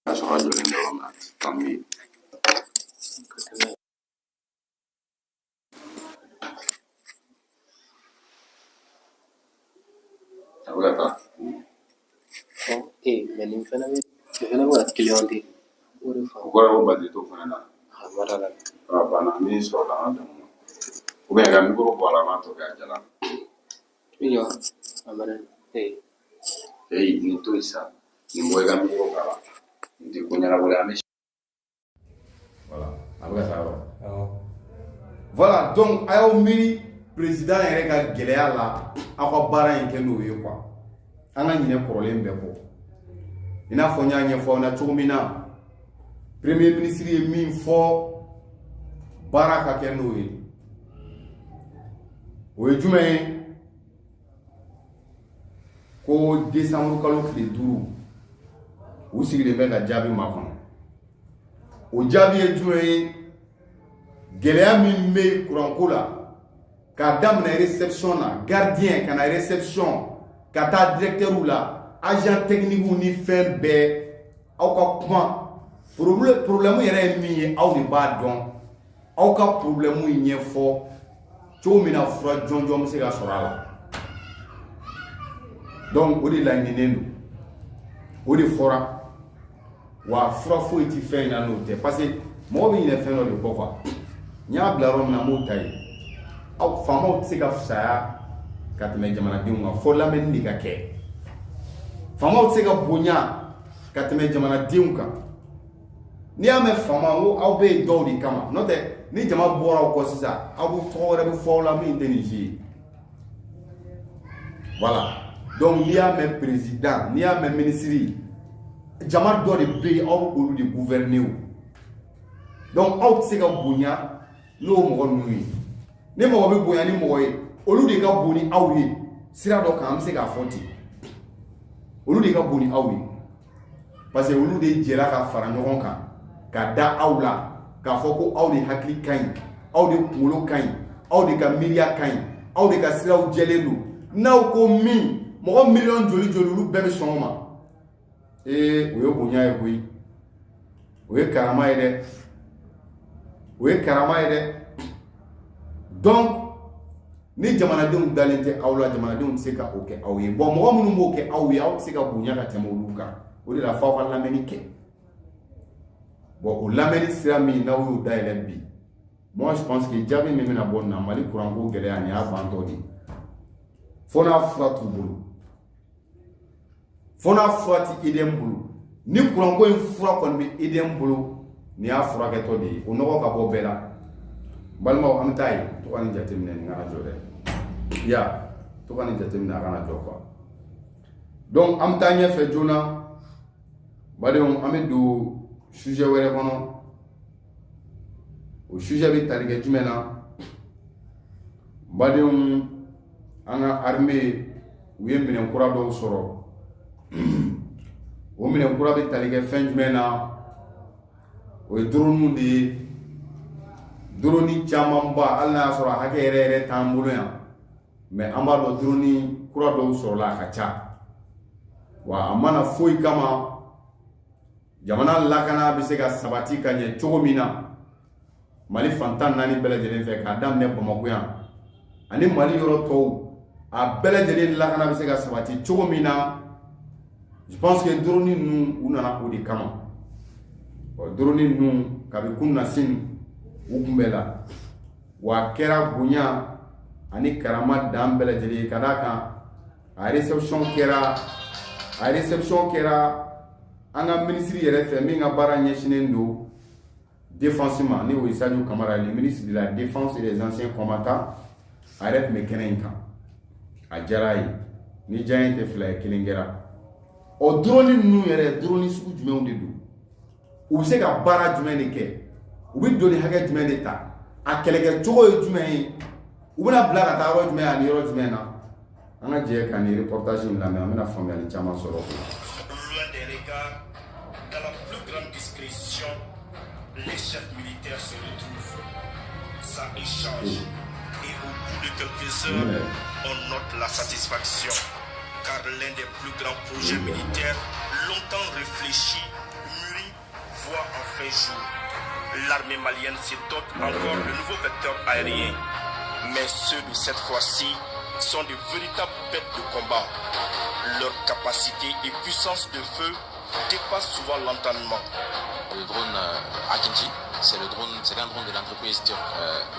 [SPEAKER 1] ka sɔrɔ a jɔlen bɛ yɔrɔ min na tant mieux. A bɛ ka taa.
[SPEAKER 3] Mais nin fana bɛ ka client de o de faamu.
[SPEAKER 1] O kɔrɔ ko batterie t'o fana na.
[SPEAKER 3] A baara la.
[SPEAKER 1] A banna min sɔrɔla an ka dɛmɛ ou bien ka micro bɔ a la an b'a tɔ kɛ a jala.
[SPEAKER 3] Iyo a baara
[SPEAKER 1] nin to yen sa nin bɔ i ka micro k'a la nin tɛ ko ɲɛnabɔ ye an bɛ. Voilà a bɛ ka taa yɔrɔ. Voilà donc a y'aw miiri président yɛrɛ ka gɛlɛya la aw ka baara in kɛ n'o ye quoi an ka ɲinɛ kɔrɔlen bɛɛ kɔ i n'a fɔ n y'a ɲɛfɔ aw ɲɛna cogo min na premier ministre ye min fɔ baara ka kɛ n'o ye o ye jumɛn ye ko décembre kalo tile 5 u sigilen bɛ ka jaabi makɔnɔ o jaabi ye jumɛn ye gɛlɛya min bɛ kuranko la k'a daminɛ réception na gardien ka na réception ka taa directeur la agent technique ni fɛn bɛɛ aw ka kuma problème yɛrɛ ye min ye aw de b'a dɔn aw ka problème ɲɛfɔ cogo min na fura jɔnjɔn bɛ se ka sɔrɔ a la donc o de laɲininen don o de fɔra wa fura foyi ti fɛn in na n'o tɛ parce que mɔgɔ bɛ ɲinɛ fɛn dɔ de kɔ quoi n y'a bila yɔrɔ min na n b'o ta ye aw faamaw tɛ se ka fisaya ka tɛmɛ jamanadenw kan fo lamɛnni de ka kɛ faamaw tɛ se ka bonya ka tɛmɛ jamanadenw kan n'i y'a mɛn faama n ko aw bɛ yen dɔw de kama n'o tɛ ni jama bɔra aw kɔ sisan aw bɛ tɔgɔ wɛrɛ bɛ fɔ aw la min tɛ nin si ye voilà donc n'i y'a mɛn président n'i y'a mɛn ministre jama dɔ de bɛ yen aw bɛ olu de gouverner o donc aw tɛ se ka bonya n'o mɔgɔ ninnu ye ni mɔgɔ bɛ bonya ni mɔgɔ ye olu de ka bon ni aw ye sira dɔ kan an bɛ se k'a fɔ ten olu de ka bon ni aw ye parce que olu de jɛra ka fara ɲɔgɔn kan ka da aw la k'a fɔ ko aw de hakili ka ɲi aw de kunkolo ka ɲi aw de ka miiriya ka ɲi aw de ka siraw jɛlen don n'aw ko min mɔgɔ miliyɔn joli joli olu bɛɛ bɛ sɔn o ma o ye bonya ye koyi o ye karama ye dɛ o ye karama ye dɛ donc ni jamanadenw dalen tɛ aw la jamanadenw tɛ se ka o kɛ aw ye bon mɔgɔ minnu b'o kɛ aw ye aw tɛ se ka bonya ka tɛmɛ olu kan o de la f'aw ka lamɛnni kɛ bon o lamɛnni sira min n'aw y'o dayɛlɛ bi moi je pense que jaabi min bɛna bɔ nin na Mali kuranko gɛlɛya nin y'a bantɔ de fo n'a fura t'u bolo fo n'a fura ti EDM bolo ni kuranko in fura kɔni bɛ EDM bolo nin y'a furakɛtɔ de ye o nɔgɔ ka bɔ bɛɛ la balimaw an bɛ taa yen to ka nin jateminɛ nin kana jɔ dɛ ya to ka nin jateminɛ a kana jɔ quoi donc an bɛ taa ɲɛfɛ joona badenw an bɛ don sujet wɛrɛ kɔnɔ o sujet bɛ tali kɛ jumɛn na badenw an ka armée u ye minɛn kura dɔw sɔrɔ o minɛn kura bɛ tali kɛ fɛn jumɛn na o ye drone de ye drone camanba hali n'a y'a sɔrɔ a hakɛ yɛrɛ t'an bolo yan mais an b'a dɔn drone kura dɔw sɔrɔla a ka ca wa a mana foyi kama jamana lakana bɛ se ka sabati ka ɲɛ cogo min na Mali fantan 4 bɛɛ lajɛlen fɛ k'a daminɛ Bamakɔ yan ani Mali yɔrɔ tɔw a bɛɛ lajɛlen lakana bɛ se ka sabati cogo min na je pense que drone ninnu u nana o de kama drone ninnu kabi kun na sini u kunbɛ la wa a kɛra bonya ani karama dan bɛɛ lajɛlen ka d'a kan a réception kɛra an ka ministre yɛrɛ fɛ min ka baara ɲɛsinnen don défense ma ni o ye Sadio Kamara le ministre de la défense et des anciens combattants a yɛrɛ tun bɛ kɛnɛ in kan a diyara ye ni diya tɛ fila ye kelen kɛra o drone ninnu yɛrɛ drone sugu jumɛnw de don u bɛ se ka baara jumɛn de kɛ u bɛ joli hakɛ jumɛn de ta a kɛlɛkɛ cogo ye jumɛn ye u bɛna bila ka taa yɔrɔ jumɛn ani yɔrɔ jumɛn na an ka jɛ ka nin reportage in lamɛn an bɛna faamuyali caman sɔrɔ
[SPEAKER 4] dans la plus grande discrétion, les chefs militaires se retrouvent. Ça échange. Et au bout de quelques heures, on note la satisfaction. Car l'un des plus grands projets militaires, longtemps réfléchi, mûri voit enfin jour. L'armée malienne se dote encore de nouveaux vecteurs aériens. Mais ceux de cette fois-ci sont de véritables bêtes de combat. Leur capacité et puissance de feu dépassent souvent l'entendement.
[SPEAKER 5] Le drone Akinji, c'est un drone de l'entreprise turque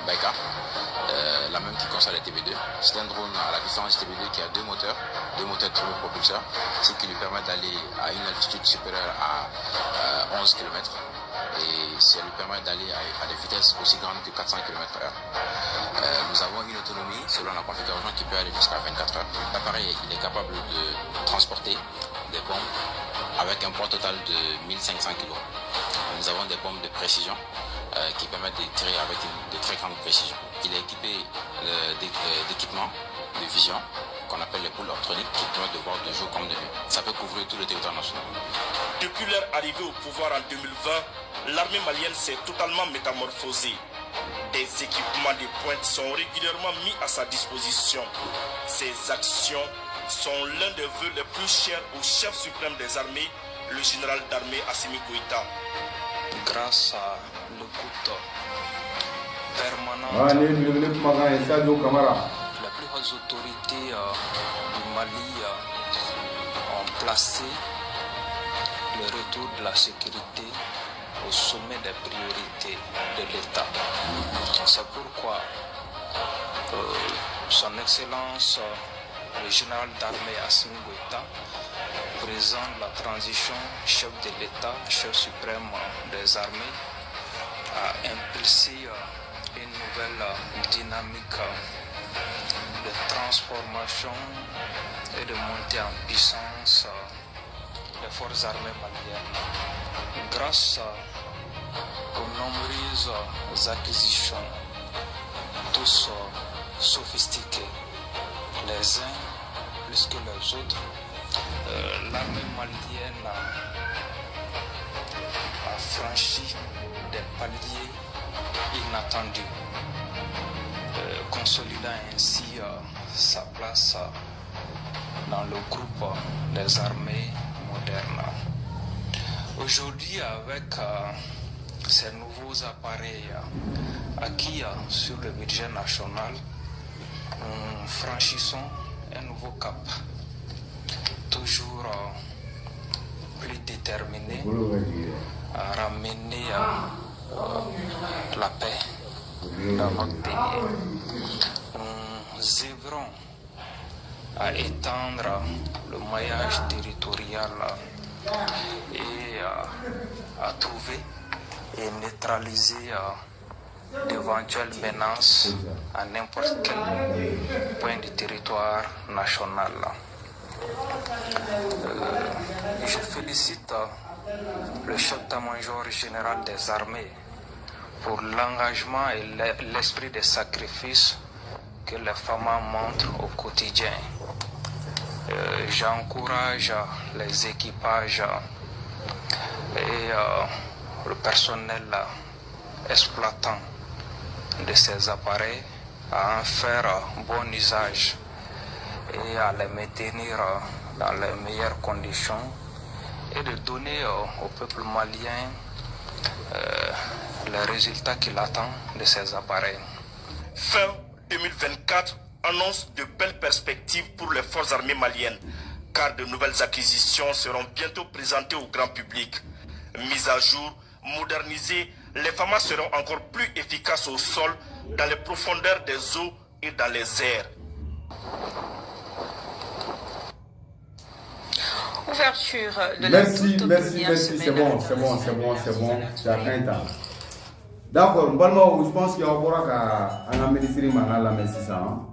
[SPEAKER 5] Baykar, la même qui conçoit les TB2. C'est un drone à la distance TB2 qui a deux moteurs turbopropulseurs, ce qui lui permet d'aller à une altitude supérieure à 11 km. Et ça lui permet d'aller à des vitesses aussi grandes que 400 km/h. Nous avons une autonomie selon la configuration qui peut aller jusqu'à 24 heures. L'appareil il est capable de transporter des bombes avec un poids total de 1500 kg. Nous avons des bombes de précision qui permettent de tirer avec de très grande précision. Il est équipé d'équipements de vision qu'on appelle les poules optroniques qui permettent de voir de jour comme de nuit. Ça peut couvrir tout le territoire national.
[SPEAKER 4] Depuis leur arrivée au pouvoir en 2020, l'armée malienne s'est totalement métamorphosée. Des équipements de pointe sont régulièrement mis à sa disposition. Ces actions sont l'un des vœux les plus chers au chef suprême des armées, le général d'armée Assimi Goïta.
[SPEAKER 6] Grâce à l'écoute permanente, les plus hautes autorités du Mali ont placé le retour de la sécurité au sommet des priorités de l'État. C'est pourquoi son Excellence le général d'armée Assimi Goïta, président de la transition, chef de l'État, chef suprême des armées, a impulsé une nouvelle dynamique de transformation et de montée en puissance des forces armées maliennes. Grâce aux nombreuses acquisitions, tous sophistiqués, les uns plus que les autres, l'armée malienne a franchi des paliers inattendus, consolidant ainsi sa place dans le groupe des armées modernes. Aujourd'hui, avec ces nouveaux appareils acquis sur le budget national, nous franchissons un nouveau cap, toujours plus déterminé à ramener la paix dans notre pays. Nous œuvrons à étendre le maillage territorial et à trouver et neutraliser d'éventuelles menaces à n'importe quel point du territoire national. Je félicite le chef d'état-major général des armées pour l'engagement et l'esprit de sacrifice que les femmes montrent au quotidien. J'encourage les équipages et le personnel exploitant de ces appareils à en faire bon usage et à les maintenir dans les meilleures conditions et de donner au peuple malien les résultats qu'il attend de ces appareils.
[SPEAKER 4] Fin 2024 annonce de belles perspectives pour les forces armées maliennes, car de nouvelles acquisitions seront bientôt présentées au grand public. Mises à jour, modernisées, les FAMA seront encore plus efficaces au sol, dans les profondeurs des eaux et dans les airs.
[SPEAKER 7] Ouverture de la toute première
[SPEAKER 1] merci,
[SPEAKER 7] semaine.
[SPEAKER 1] c'est bon, c'est à 20 ans. D'accord, je pense qu'il y a un ministre qui m'a la sisan.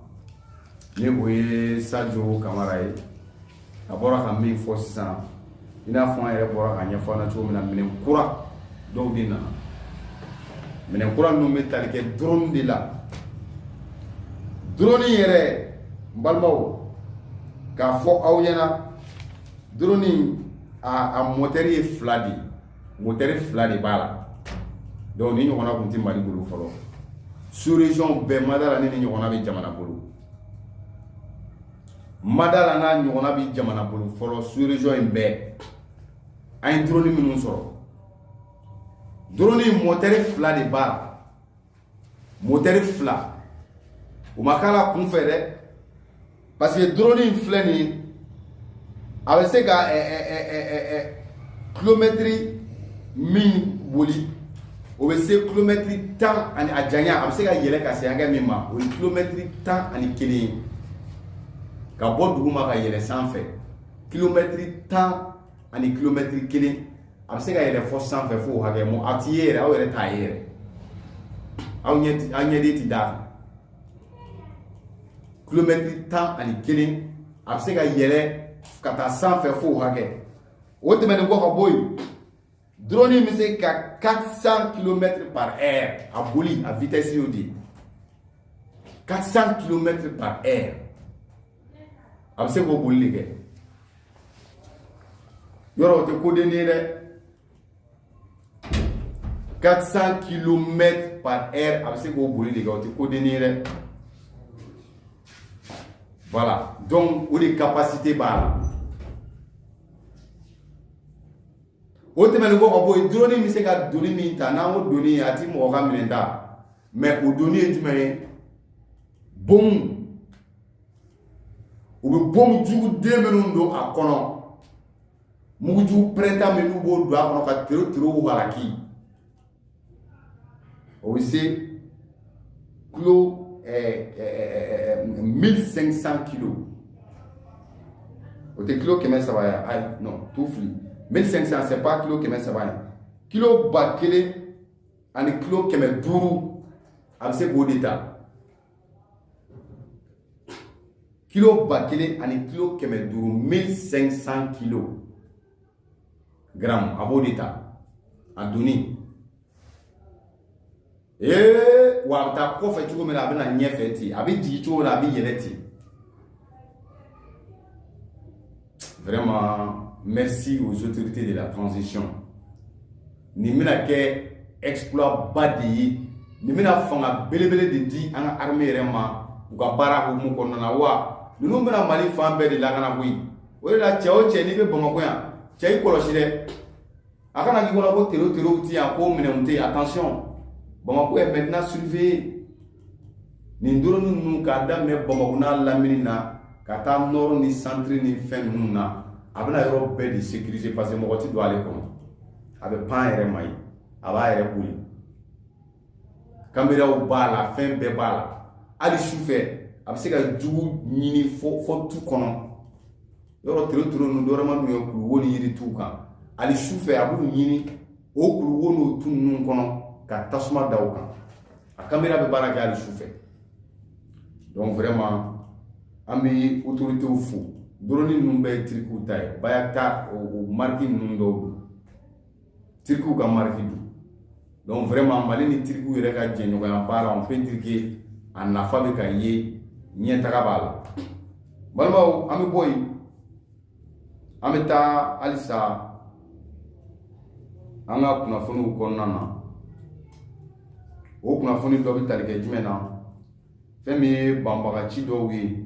[SPEAKER 1] Ni voyez Sadio Kamara ye. A bɔra ka min fɔ sisan, I n'a fɔ an yɛrɛ bɔra ka ɲɛfɔ an na cogo min na, minɛn kura dɔw de nana. Minɛn kura ninnu bɛ tali kɛ drone de la. Drone yɛrɛ, n balimaw, k'a fɔ aw ɲɛna, drone a moteur ye fila de ye. Moteur fila de b'a la. Donc ni ɲɔgɔnna tun tɛ Mali bolo fɔlɔ. Sous-région bɛɛ Madala ni ɲɔgɔnna bɛ jamana bolo. Madala n'a ɲɔgɔnna bɛ jamana bolo fɔlɔ sous-région in bɛɛ. An ye drone minnu sɔrɔ.
[SPEAKER 8] drone moteur fila de b'a moteur fila o ma kala kun fɛ dɛ parce que drone filɛ nin ye a bɛ se ka kilomètre min boli o bɛ se kilomètre 10 ani a janya a bɛ se ka yɛlɛ ka se hakɛ min ma o ye kilomètre 10 ani 1 ye ka bɔ dugu ma ka yɛlɛ sanfɛ kilomètre 10 ani kilomètre 1 a bɛ se ka yɛlɛ fɔ sanfɛ fo hakɛ mun a ti ye yɛrɛ aw yɛrɛ t'a ye yɛrɛ aw ɲɛden ti d'a kan kilomètre 10 ani 1 a bɛ se ka yɛlɛ ka taa sanfɛ fo hakɛ o tɛmɛnen kɔ ka bɔ yen drone bɛ se ka 400 km par heure a boli a vitesse y'o de 400 km par heure a bɛ se k'o boli de kɛ yɔrɔ o tɛ koden ye dɛ 400 km par heure a bɛ se k'o boli de kɛ o tɛ koden ye dɛ voilà donc o de capacité b'a la o tɛmɛnen kɔ ka bɔ yen drone bɛ se ka doni min ta n'an ko doni a ti mɔgɔ ka minɛ ta mais o doni ye jumɛn ye bon u bɛ bon jugu den minnu don a kɔnɔ mugujugu pɛrɛnta minnu b'o don a kɔnɔ ka tero walaki o bɛ se kilo 1500 kilos o tɛ kilo 300 ye ayi non tout fili 1500 c'est pas kilo 300 ye kilo 1000 ani kilo 500 a bɛ se k'o de ta kilo 1000 ani kilo 500 1500 kilos gramme a b'o de ta a doni wa a bɛ taa kɔfɛ cogo min na a bɛ na ɲɛfɛ ten a bɛ jigin cogo min na a bɛ yɛlɛ ten vraiment merci aux autorités de la transition nin bɛna kɛ exploit ba de ye nin bɛna fanga belebele de di an ka armée yɛrɛ ma u ka baara hukumu kɔnɔna na wa ninnu bɛna Mali fan bɛɛ de lakana koyi o de la cɛ o cɛ n'i bɛ Bamakɔ yan cɛ i kɔlɔsi dɛ a kana k'i kɔnɔ ko terew ti yan ko minɛnw tɛ yen attention Bamakɔ est maintenant surveillé nin drone ninnu k'a daminɛ Bamakɔ n'a lamini na ka taa nord ni centre ni fɛn ninnu na a bɛna yɔrɔ bɛɛ de sécuriser parce que mɔgɔ ti don ale kɔnɔ a bɛ pan yɛrɛ ma ye a b'a yɛrɛ boli caméraw b'a la fɛn bɛɛ b'a la hali sufɛ a bɛ se ka jugu ɲini fɔ tu kɔnɔ yɔrɔ tero ninnu dɔwɛrɛ ma n'u ye kuluwo ni yiri t'u kan hali sufɛ a b'u ɲini o kuluwo n'o tu ninnu kɔnɔ ka tasuma da o kan a caméra bɛ baara kɛ hali sufɛ donc vraiment an bɛ autorités fo drone ninnu bɛɛ ye tirikiw ta ye Bayakta o marque ninnu dɔw don tirikiw ka marque don donc vraiment Mali ni tirikiw yɛrɛ ka jɛɲɔgɔnya baara on peut dire que a nafa bɛ ka ye ɲɛtaga b'a la balimaw an bɛ bɔ yen an bɛ taa halisa an ka kunnafoniw kɔnɔna na o kunnafoni dɔ bɛ tali kɛ jumɛn na fɛn min ye banbagaci dɔw ye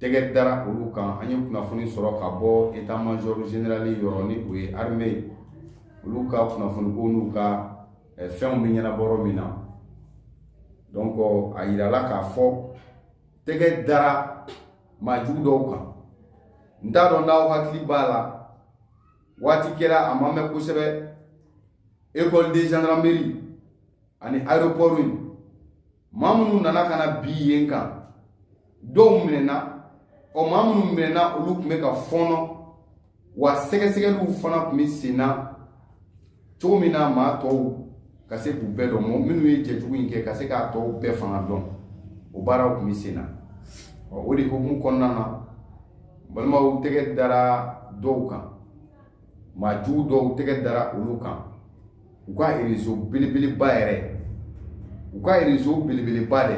[SPEAKER 8] tɛgɛ dara olu kan an ye kunnafoni sɔrɔ ka bɔ état major général yɔrɔ ni o ye armée olu ka kunnafoni ko n'u ka fɛnw bɛ ɲɛnabɔ yɔrɔ min na donc a yirala k'a fɔ tɛgɛ dara maajugu dɔw kan n t'a dɔn n'aw hakili b'a la waati kɛra a ma mɛn kosɛbɛ école de gendarmerie ani aéroport in maa minnu nana ka na bi yen kan dɔw minɛna maa minnu minɛna olu tun bɛ ka fɔnɔ wa sɛgɛsɛgɛliw fana tun bɛ sen na cogo min na maa tɔw ka se k'u bɛɛ dɔn minnu ye jɛjugu in kɛ ka se k'a tɔw bɛɛ fana dɔn o baaraw tun bɛ sen na o de hukumu kɔnɔna na balimaw tɛgɛ dara dɔw kan maa jugu dɔw tɛgɛ dara olu kan u ka réseau belebeleba yɛrɛ u ka réseau belebeleba dɛ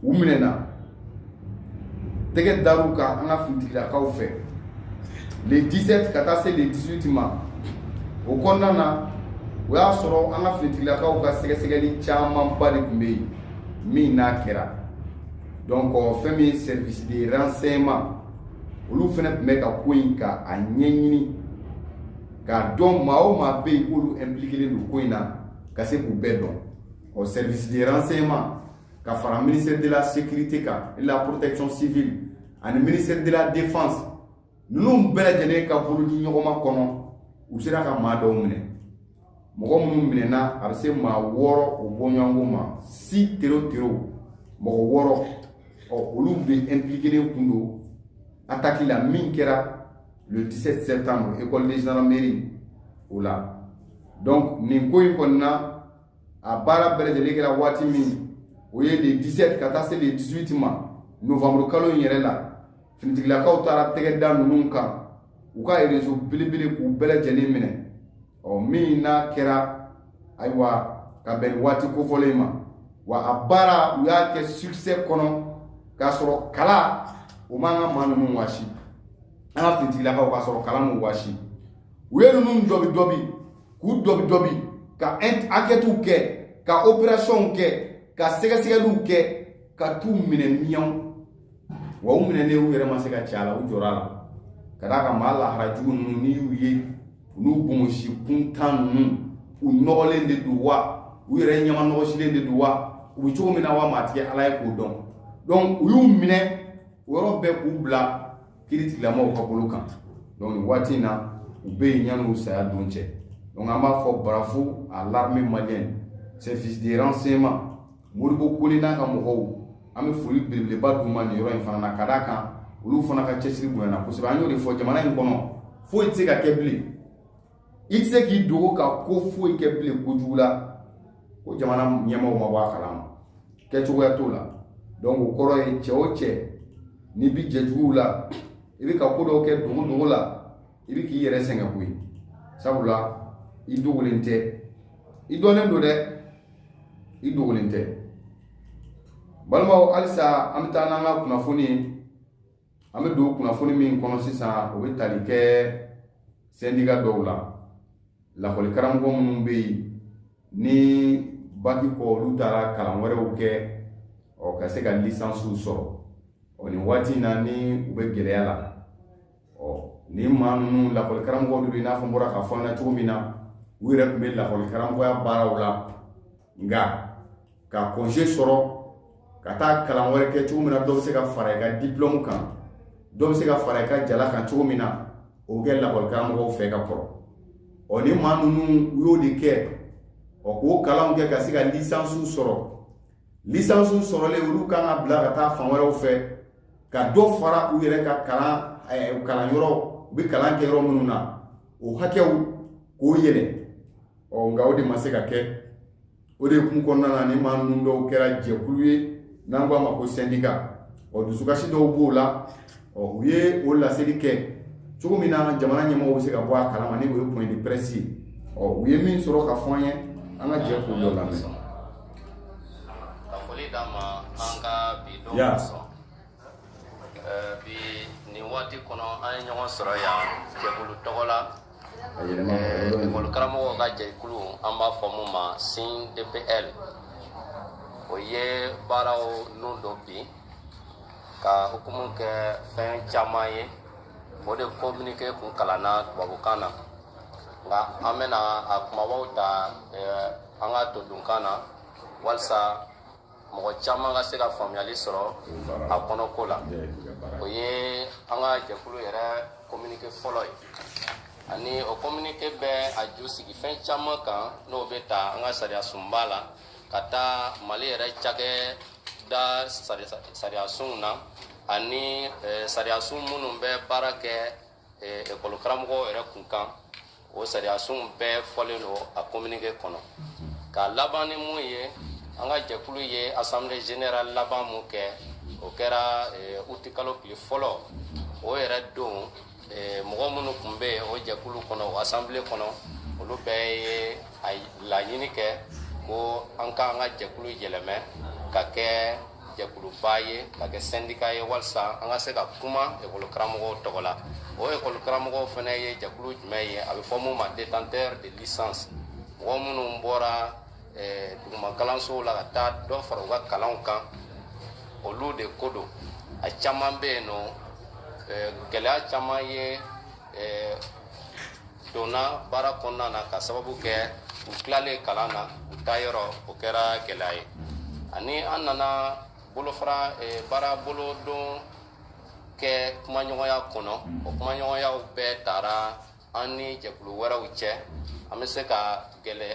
[SPEAKER 8] u minɛna tɛgɛ dar'u kan an ka finitigilakaw fɛ le 17 ka taa se le 18 ma o kɔnɔna na o y'a sɔrɔ an ka finitigilakaw ka sɛgɛsɛgɛli camanba de tun bɛ yen min n'a kɛra donc fɛn min service de renseignement olu fana tun bɛ ka ko in ka a ɲɛɲini ka dɔn maa o maa bɛ yen k'olu impliqué don ko in na ka se k'u bɛɛ dɔn o service de renseignement ka fara ministère de la sécurité kan et la protection civile ani ministère de la défense ninnu bɛɛ lajɛlen ka bolo di ɲɔgɔn ma kɔnɔ u sera ka maa dɔw minɛ mɔgɔ minnu minɛna a bɛ se maa 6 o bɔɲɔgɔnko ma 6 tero mɔgɔ 6 olu bɛ impliqué kun don attaque la min kɛra le 17 septembre école de gendarmerie o la donc nin ko in kɔni na a baara bɛɛ lajɛlen kɛra waati min o ye le 17 ka taa se le 18 ma novembre kalo in yɛrɛ la finitigilakaw taara tɛgɛ da ninnu kan u ka réseau belebele k'u bɛɛ lajɛlen minɛ min n'a kɛra ayiwa ka bɛn waati kofɔlen ma wa a baara u y'a kɛ succès kɔnɔ k'a sɔrɔ kala o man ka maa ninnu wasi an ka finitigilakaw k'a sɔrɔ kala m'u wasi u ye ninnu dɔbi k'u dɔbi ka enquêtes kɛ ka opérations kɛ ka sɛgɛsɛgɛliw kɛ ka t'u minɛ miyaw wa u minɛnen u yɛrɛ ma se ka ci a la u jɔra a la ka d'a kan maa lahara jugu ninnu n'i y'u ye olu bongosi kuntan ninnu u nɔgɔlen de don wa u yɛrɛ ɲama nɔgɔsilen de don wa u bɛ cogo min na wa maa tigɛ ala ye k'o dɔn donc u y'u minɛ o yɔrɔ bɛɛ k'u bila kiiritigilamaw ka bolo kan donc nin waati in na u bɛ yen yan'u saya don cɛ donc an b'a fɔ bravo à l'armée malienne service de renseignement Moribo Kone n'a ka mɔgɔw an bɛ foli belebeleba d'u ma nin yɔrɔ in fana na ka d'a kan olu fana ka cɛsiri bonyana kosɛbɛ an y'o de fɔ jamana in kɔnɔ foyi tɛ se ka kɛ bilen i tɛ se k'i dogo ka ko foyi kɛ bilen kojugu la ko jamana ɲɛmaaw ma bɔ a kalama kɛcogoya t'o la donc o kɔrɔ ye cɛ o cɛ n'i bi jɛjuguw la i bɛ ka ko dɔw kɛ dogo la i bɛ k'i yɛrɛ sɛgɛn koyi sabula i dogolen tɛ i dɔnnen don dɛ i dogolen tɛ balimaw halisa an bɛ taa n'an ka kunnafoni ye an bɛ don kunnafoni min kɔnɔ sisan o bɛ tali kɛ syndicat dɔw la lakɔli karamɔgɔ minnu bɛ yen ni baki kɔ olu taara kalan wɛrɛw kɛ ka se ka lisansiw sɔrɔ nin waati in na ni u bɛ gɛlɛya la ni maa ninnu lakɔli karamɔgɔ de i n'a fɔ n bɔra k'a fɔ an na cogo min na u yɛrɛ tun bɛ lakɔli karamɔgɔya baaraw la nka ka congé sɔrɔ ka taa kalan wɛrɛ kɛ cogo min na dɔw bɛ se ka fara i ka diplôme kan dɔw bɛ se ka fara i ka jala kan cogo min na o bɛ kɛ lakɔli karamɔgɔw fɛ ka kɔrɔ ni maa ninnu u y'o de kɛ k'o kalanw kɛ ka se ka lisansiw sɔrɔlen olu kan ka bila ka taa fan wɛrɛw fɛ ka dɔ fara u yɛrɛ ka kalan yɔrɔ u bɛ kalan kɛ yɔrɔ minnu na o hakɛw k'o yɛlɛ nka o de ma se ka kɛ o de kun kɔnɔna na ni maa ninnu dɔw kɛra jɛkulu ye n'an ko a ma ko syndicat dusukasi dɔw b'o la u ye o laseli kɛ cogo min na jamana ɲɛmɔgɔw bɛ se ka bɔ a kalama ni o ye point de presse ye u ye min sɔrɔ ka fɔ an ye an ka jɛ k'o dɔ lamɛn.
[SPEAKER 9] Ka foli d'a ma an ka bi don sɔn bi nin waati kɔnɔ an ye ɲɔgɔn sɔrɔ yan jɛkulu tɔgɔ la ekɔli karamɔgɔw ka jɛkulu an b'a fɔ mun ma SYNDPL o ye baaraw nun dɔ bi ka hukumu kɛ fɛn caman ye o de communiqué kun kalanna tubabukan na nka an bɛna a kumabaw ta an ka todunkan na walasa mɔgɔ caman ka se ka faamuyali sɔrɔ a kɔnɔko la o ye an ka jɛkulu yɛrɛ communiqué fɔlɔ ye ani o communiqué bɛ a ju sigi fɛn caman kan n'o bɛ ta an ka sariya sunba la ka taa mali yɛrɛ cakɛda sariyasunw na ani sariyasun minnu bɛ baara kɛ ekɔli karamɔgɔw yɛrɛ kun kan o sariyasun bɛɛ fɔlen don a communiqué kɔnɔ ka laban ni mun ye an ka jɛkulu ye assemblée générale laban mun kɛ o kɛra uti kalo tile fɔlɔ o yɛrɛ don mɔgɔ minnu tun bɛ o jɛkulu kɔnɔ o assemblée kɔnɔ olu bɛɛ ye a laɲini kɛ ko an ka jɛkulu yɛlɛmɛ ka kɛ jɛkuluba ye ka kɛ syndicat ye walasa an ka se ka kuma ekɔli karamɔgɔw tɔgɔ la o ekɔli karamɔgɔw fana ye jɛkulu jumɛn ye a bɛ fɔ mun ma détenteur de licence mɔgɔ minnu bɔra duguma kalansow la ka taa dɔ fara u ka kalanw kan olu de ko don a caman bɛ yen nɔ gɛlɛya caman ye donna baara kɔnɔna na ka sababu kɛ u tilalen kalan na u taa yɔrɔ o kɛra gɛlɛya ye ani an nana bolofara baara bolodon kɛ kumaɲɔgɔnya kɔnɔ o kumaɲɔgɔnyaw bɛɛ taara an ni jɛkulu wɛrɛw cɛ an bɛ se ka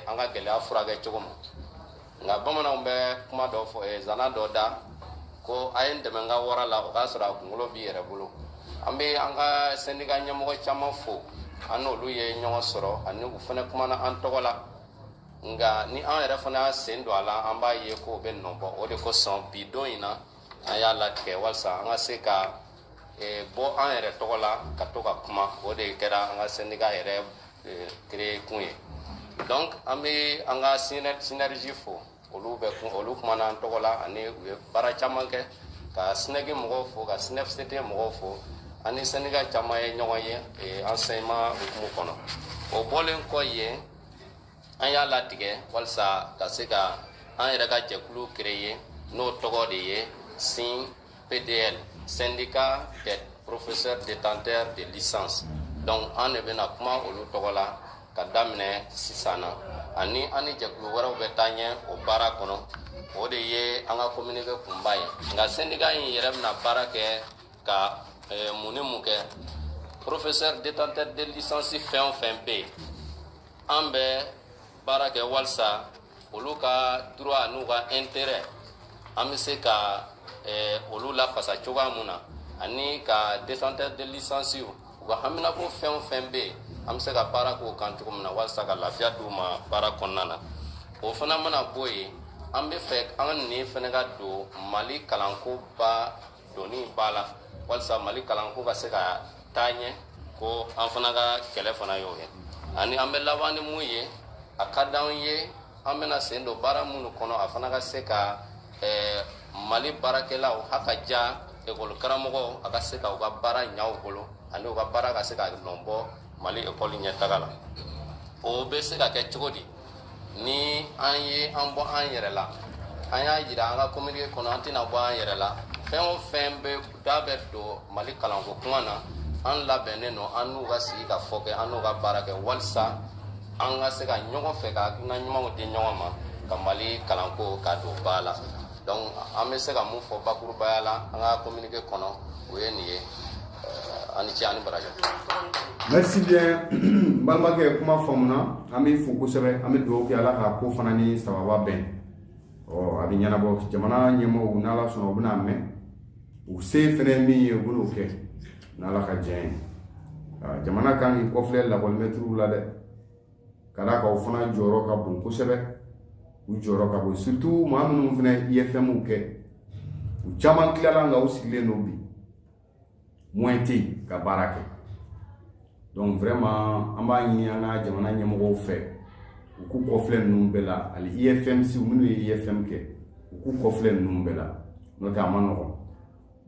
[SPEAKER 9] an ka gɛlɛya furakɛ cogo ma nka bamananw bɛ kuma dɔ fɔ zana dɔ da ko a ye n dɛmɛ n ka wara la o k'a sɔrɔ a kunkolo b'i yɛrɛ bolo an bɛ an ka syndicat ɲɛmɔgɔ caman fo an n'olu ye ɲɔgɔn sɔrɔ ani u fana kumana an tɔgɔ la nka ni an yɛrɛ fana y'a sen don a la an b'a ye k'o bɛ nɔbɔ o de kosɔn bi don in na an y'a latigɛ walasa an ka se ka bɔ an yɛrɛ tɔgɔ la ka to ka kuma o de kɛra an ka syndicat yɛrɛ créé kun ye donc an bɛ an ka synergie fo olu kumana an tɔgɔ la ani u ye baara caman kɛ ka SNEG mɔgɔw fo ka SNEFCT mɔgɔw fo ani syndicat caman ye ɲɔgɔn ye enseignement hukumu kɔnɔ o bɔlen kɔ yen an y'a latigɛ walasa ka se ka an yɛrɛ ka jɛkulu créé n'o tɔgɔ de ye SYN PDL syndicat des professeurs détenteurs de licence donc an de bɛna kuma olu tɔgɔ la ka daminɛ sisan na ani an ni jɛkulu wɛrɛw bɛ taa ɲɛ o baara kɔnɔ o de ye an ka communiqué kunba ye nka syndicat in yɛrɛ bɛna baara kɛ ka mun ni mun kɛ professeur détenteur de licence fɛn o fɛn bɛ yen an bɛ baara kɛ walasa olu ka droit n'u ka intérêt an bɛ se ka olu lafasa cogoya mun na ani ka détenteur de licence u ka haminako fɛn o fɛn bɛ yen an bɛ se ka baara k'o kan cogo min na walasa ka lafiya d'u ma baara kɔnɔna na o fana mana bɔ yen an bɛ fɛ an ni fana ka don Mali kalanko ba doni ba la walasa Mali kalanko ka se ka taa ɲɛ ko an fana ka kɛlɛ fana y'o ye ani an bɛ laban ni mun ye a ka d'an ye an bɛna sen don baara minnu kɔnɔ a fana ka se ka Mali baarakɛlaw a ka ja ekɔli karamɔgɔw a ka se ka u ka baara ɲa u bolo ani u ka baara ka se ka nɔ bɔ Mali ekɔli ɲɛtaga la o bɛ se ka kɛ cogo di ni an ye an bɔ an yɛrɛ la an y'a jira an ka communiqué kɔnɔ an tɛna bɔ an yɛrɛ la fɛn o fɛn bɛ da bɛ don Mali kalanko kuma na an labɛnnen don an n'u ka sigi ka fɔ kɛ an n'u ka baara kɛ walasa an ka se ka ɲɔgɔn fɛ ka hakilina ɲumanw di ɲɔgɔn ma ka Mali kalanko ka don ba la donc an bɛ se ka mun fɔ bakurubaya la an ka communiqué kɔnɔ o ye nin ye ani ce ani baraji.
[SPEAKER 8] Merci bien balimakɛ kuma faamuna an bɛ fo kosɛbɛ an bɛ dugawu kɛ Ala ka ko fana ni sababa bɛn a bɛ ɲɛnabɔ jamana ɲɛmɔgɔw n'Ala sɔnna u bɛna mɛn u se fɛnɛ min ye u bɛn'o kɛ n'Ala ka diɲɛ ye jamana kan k'i kɔfilɛ lakɔlimɛtiriw la dɛ ka d'a kan o fana jɔyɔrɔ ka bon kosɛbɛ u jɔyɔrɔ ka bon surtout maa minnu fɛnɛ IFM kɛ u caman tilala nka u sigilen don bi moyen tɛ yen ka baara kɛ donc vraiment an b'a ɲini an ka jamana ɲɛmɔgɔw fɛ u k'u kɔfilɛ ninnu bɛɛ la hali IFMC minnu ye IFM kɛ u k'u kɔfilɛ ninnu bɛɛ la n'o tɛ a ma nɔgɔn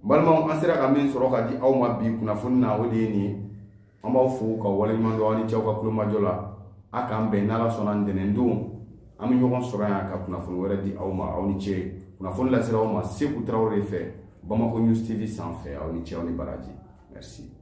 [SPEAKER 8] balimaw an sera ka min sɔrɔ ka di aw ma bi kunnafoni na o de ye nin ye an b'aw fo ka waleɲuman dɔn aw ni cɛw ka kulomajɔ la a k'an bɛn n'Ala sɔnna ntɛnɛndon an bɛ ɲɔgɔn sɔrɔ yan ka kunnafoni wɛrɛ di aw ma aw ni ce kunnafoni lasera aw ma Seku Tarawele fɛ Bamako News TV sanfɛ aw ni ce aw ni baraji merci.